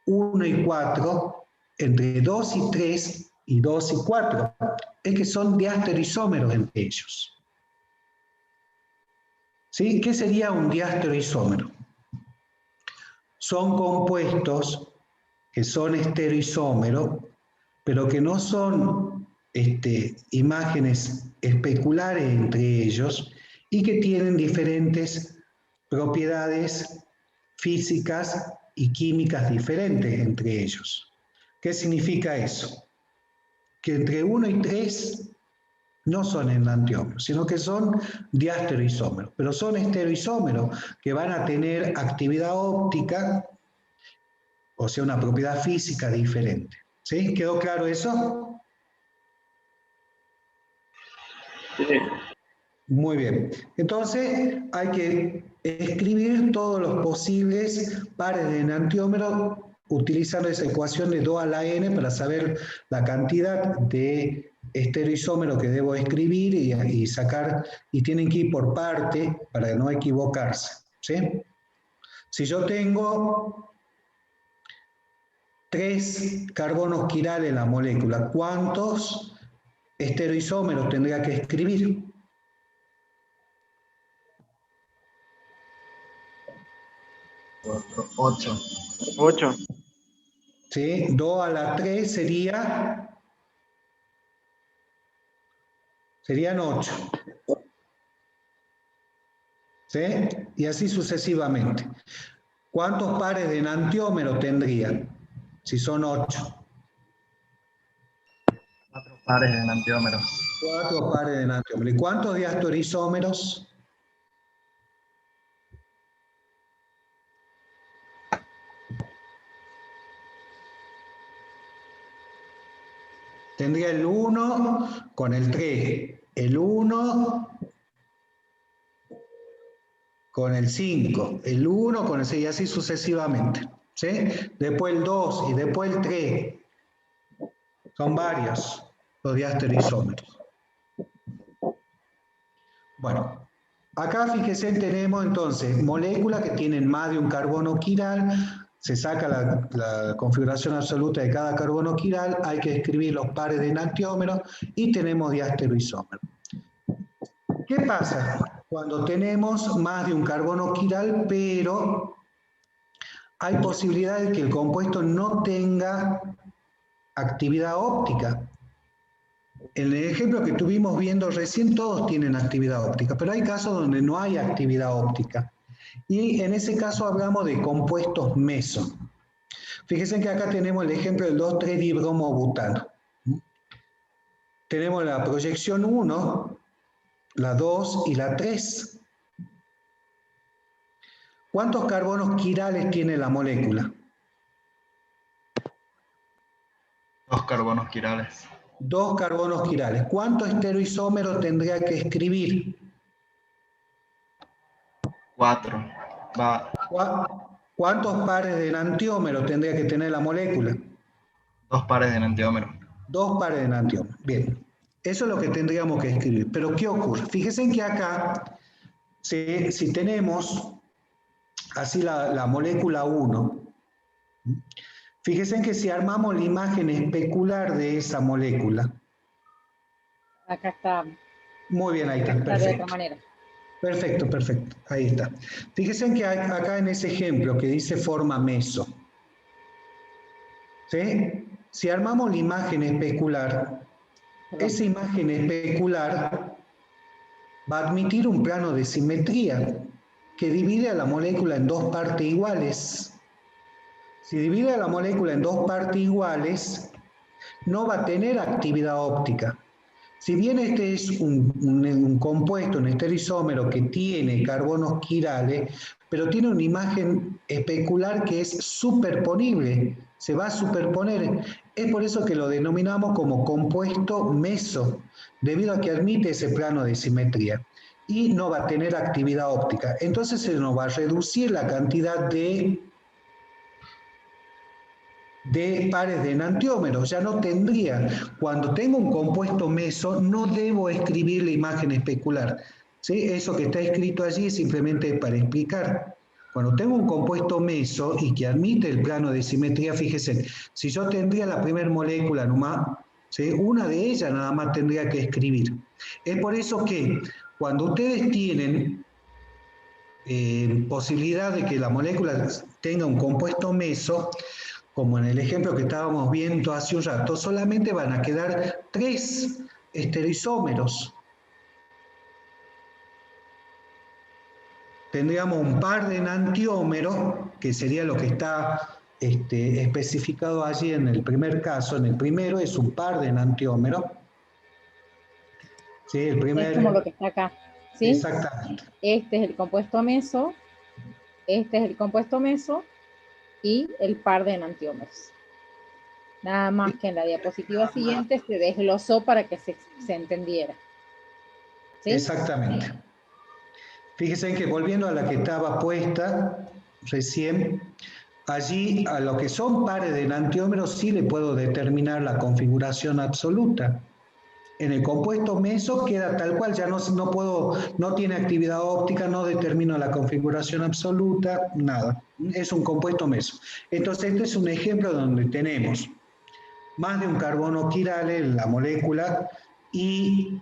1 y 4, entre 2 y 3 y 2 y 4? Es que son diastereoisómeros entre ellos. ¿Sí? ¿Qué sería un diastereoisómero? Son compuestos que son estereoisómeros, pero que no son imágenes especulares entre ellos y que tienen diferentes propiedades físicas y químicas diferentes entre ellos. ¿Qué significa eso? Que entre 1 y 3 no son enantiómeros, sino que son diastereoisómeros, pero son estereoisómeros que van a tener actividad óptica, o sea, una propiedad física diferente. ¿Sí? ¿Quedó claro eso? Sí. Muy bien. Entonces, hay que escribir todos los posibles pares de enantiómeros utilizando esa ecuación de 2 a la n para saber la cantidad de estereoisómeros que debo escribir y sacar, y tienen que ir por parte para no equivocarse. ¿Sí? Si yo tengo 3 carbonos quirales en la molécula, ¿cuántos estereoisómeros tendría que escribir? 8. 8. ¿Sí? 2 a la 3 serían 8. ¿Sí? Y así sucesivamente. ¿Cuántos pares de enantiómero tendría? Si son 8. 4 pares de enantiómeros. 4 pares de enantiómero. ¿Y cuántos diastereoisómeros? Tendría el 1 con el 3, el 1 con el 5, el 1 con el 6 y así sucesivamente. ¿Sí? Después el 2 y después el 3. Son varios los diastereoisómeros. Bueno, acá fíjense, tenemos entonces moléculas que tienen más de un carbono quiral. Se saca la configuración absoluta de cada carbono quiral, hay que escribir los pares de enantiómeros y tenemos diastereoisómeros. ¿Qué pasa cuando tenemos más de un carbono quiral, pero hay posibilidad de que el compuesto no tenga actividad óptica? En el ejemplo que estuvimos viendo recién, todos tienen actividad óptica, pero hay casos donde no hay actividad óptica. Y en ese caso hablamos de compuestos meso. Fíjense que acá tenemos el ejemplo del 2,3-dibromobutano. Tenemos la proyección 1, la 2 y la 3. ¿Cuántos carbonos quirales tiene la molécula? 2 carbonos quirales. 2 carbonos quirales. ¿Cuántos estereoisómeros tendría que escribir? 4. ¿Cuántos pares de enantiómeros tendría que tener la molécula? 2 pares de enantiómero. 2 pares de enantiómeros. Bien. Eso es lo que tendríamos que escribir. Pero ¿qué ocurre? Fíjense que acá, si tenemos así la molécula 1, fíjense que si armamos la imagen especular de esa molécula. Acá está. Muy bien, ahí está. Está de Perfecto. otra manera. Perfecto, perfecto. Ahí está. Fíjense que acá en ese ejemplo que dice forma meso, ¿sí? Si armamos la imagen especular, esa imagen especular va a admitir un plano de simetría que divide a la molécula en 2 partes iguales. Si divide a la molécula en 2 partes iguales, no va a tener actividad óptica. Si bien este es un compuesto, un estereoisómero que tiene carbonos quirales, pero tiene una imagen especular que es superponible, se va a superponer. Es por eso que lo denominamos como compuesto meso, debido a que admite ese plano de simetría. y no va a tener actividad óptica. Entonces se nos va a reducir la cantidad de pares de enantiómeros. Ya no tendría, cuando tengo un compuesto meso, no debo escribir la imagen especular. ¿Sí? Eso que está escrito allí es simplemente para explicar. Cuando tengo un compuesto meso y que admite el plano de simetría, fíjense, si yo tendría la primera molécula nomás, ¿sí? Una de ellas nada más tendría que escribir. Es por eso que cuando ustedes tienen posibilidad de que la molécula tenga un compuesto meso, como en el ejemplo que estábamos viendo hace un rato, solamente van a quedar 3 estereoisómeros. Tendríamos un par de enantiómeros, que sería lo que está especificado allí en el primer caso. En el primero es un par de enantiómeros. Sí, el primer... Es como lo que está acá, ¿sí? Exactamente. Este es el compuesto meso, este es el compuesto meso y el par de enantiómeros. Nada más que en la diapositiva siguiente se desglosó para que se entendiera. ¿Sí? Exactamente. Fíjense que volviendo a la que estaba puesta recién, allí a lo que son pares de enantiómeros sí le puedo determinar la configuración absoluta. En el compuesto meso queda tal cual, ya no tiene actividad óptica, no determino la configuración absoluta, nada. Es un compuesto meso. Entonces este es un ejemplo donde tenemos más de un carbono quirale en la molécula y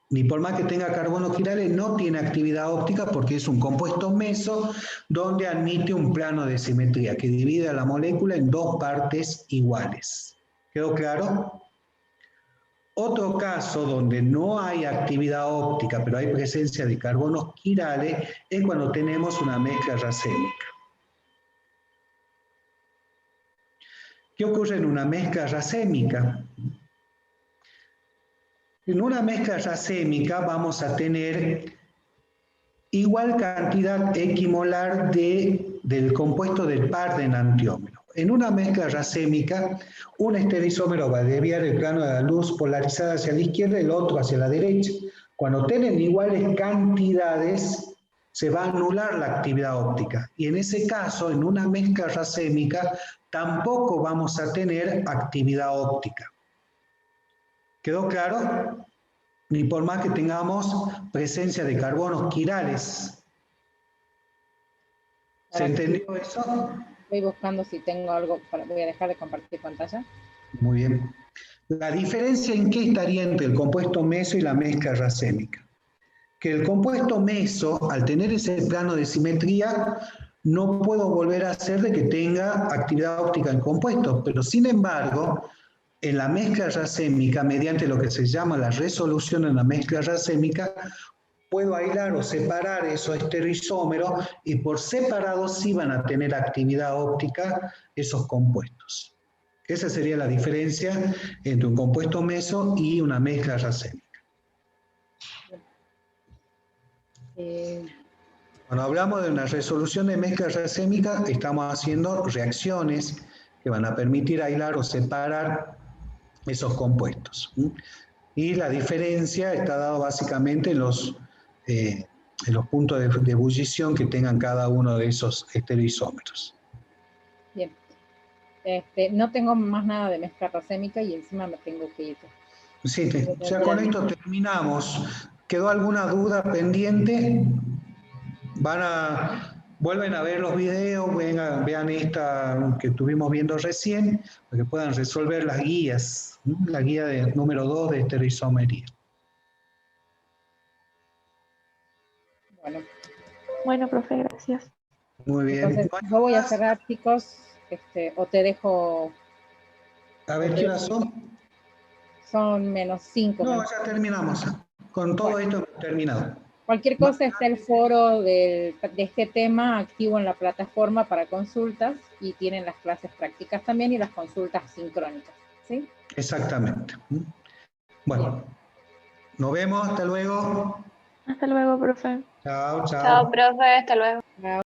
ni por más que tenga carbono quirales, no tiene actividad óptica porque es un compuesto meso donde admite un plano de simetría que divide a la molécula en 2 partes iguales. ¿Quedó claro? Otro caso donde no hay actividad óptica, pero hay presencia de carbonos quirales, es cuando tenemos una mezcla racémica. ¿Qué ocurre en una mezcla racémica? En una mezcla racémica vamos a tener igual cantidad equimolar del compuesto del par de enantiómeros. En una mezcla racémica, un estereoisómero va a desviar el plano de la luz polarizada hacia la izquierda y el otro hacia la derecha. Cuando tienen iguales cantidades, se va a anular la actividad óptica. Y en ese caso, en una mezcla racémica, tampoco vamos a tener actividad óptica. ¿Quedó claro? Ni por más que tengamos presencia de carbonos quirales. ¿Se entendió eso? Estoy buscando si tengo algo, voy a dejar de compartir pantalla. Muy bien. La diferencia en qué estaría entre el compuesto meso y la mezcla racémica. Que el compuesto meso, al tener ese plano de simetría, no puedo volver a hacer de que tenga actividad óptica en compuestos, pero sin embargo, en la mezcla racémica, mediante lo que se llama la resolución en la mezcla racémica, puedo aislar o separar esos estereoisómeros y por separado sí van a tener actividad óptica esos compuestos. Esa sería la diferencia entre un compuesto meso y una mezcla racémica. Cuando hablamos de una resolución de mezcla racémica, estamos haciendo reacciones que van a permitir aislar o separar esos compuestos. Y la diferencia está dada básicamente en los puntos de ebullición que tengan cada uno de esos estereoisómeros. Bien. No tengo más nada de mezcla racémica y encima me tengo que ir. Sí, ya con esto terminamos. ¿Quedó alguna duda pendiente? Vuelven a ver los videos, vean esta que estuvimos viendo recién, para que puedan resolver las guías, la guía número 2 de estereoisomería. Bueno, profe, gracias. Muy bien. Entonces, yo voy a cerrar, chicos, o te dejo... A ver, ¿qué horas son? Son -5. No, ya terminamos. Con todo esto hemos terminado. Cualquier cosa, está el foro de este tema activo en la plataforma para consultas y tienen las clases prácticas también y las consultas sincrónicas, ¿sí? Exactamente. Bueno, nos vemos, hasta luego. Hasta luego, profe. Chao, chao. Chao, profe, hasta luego. Chao.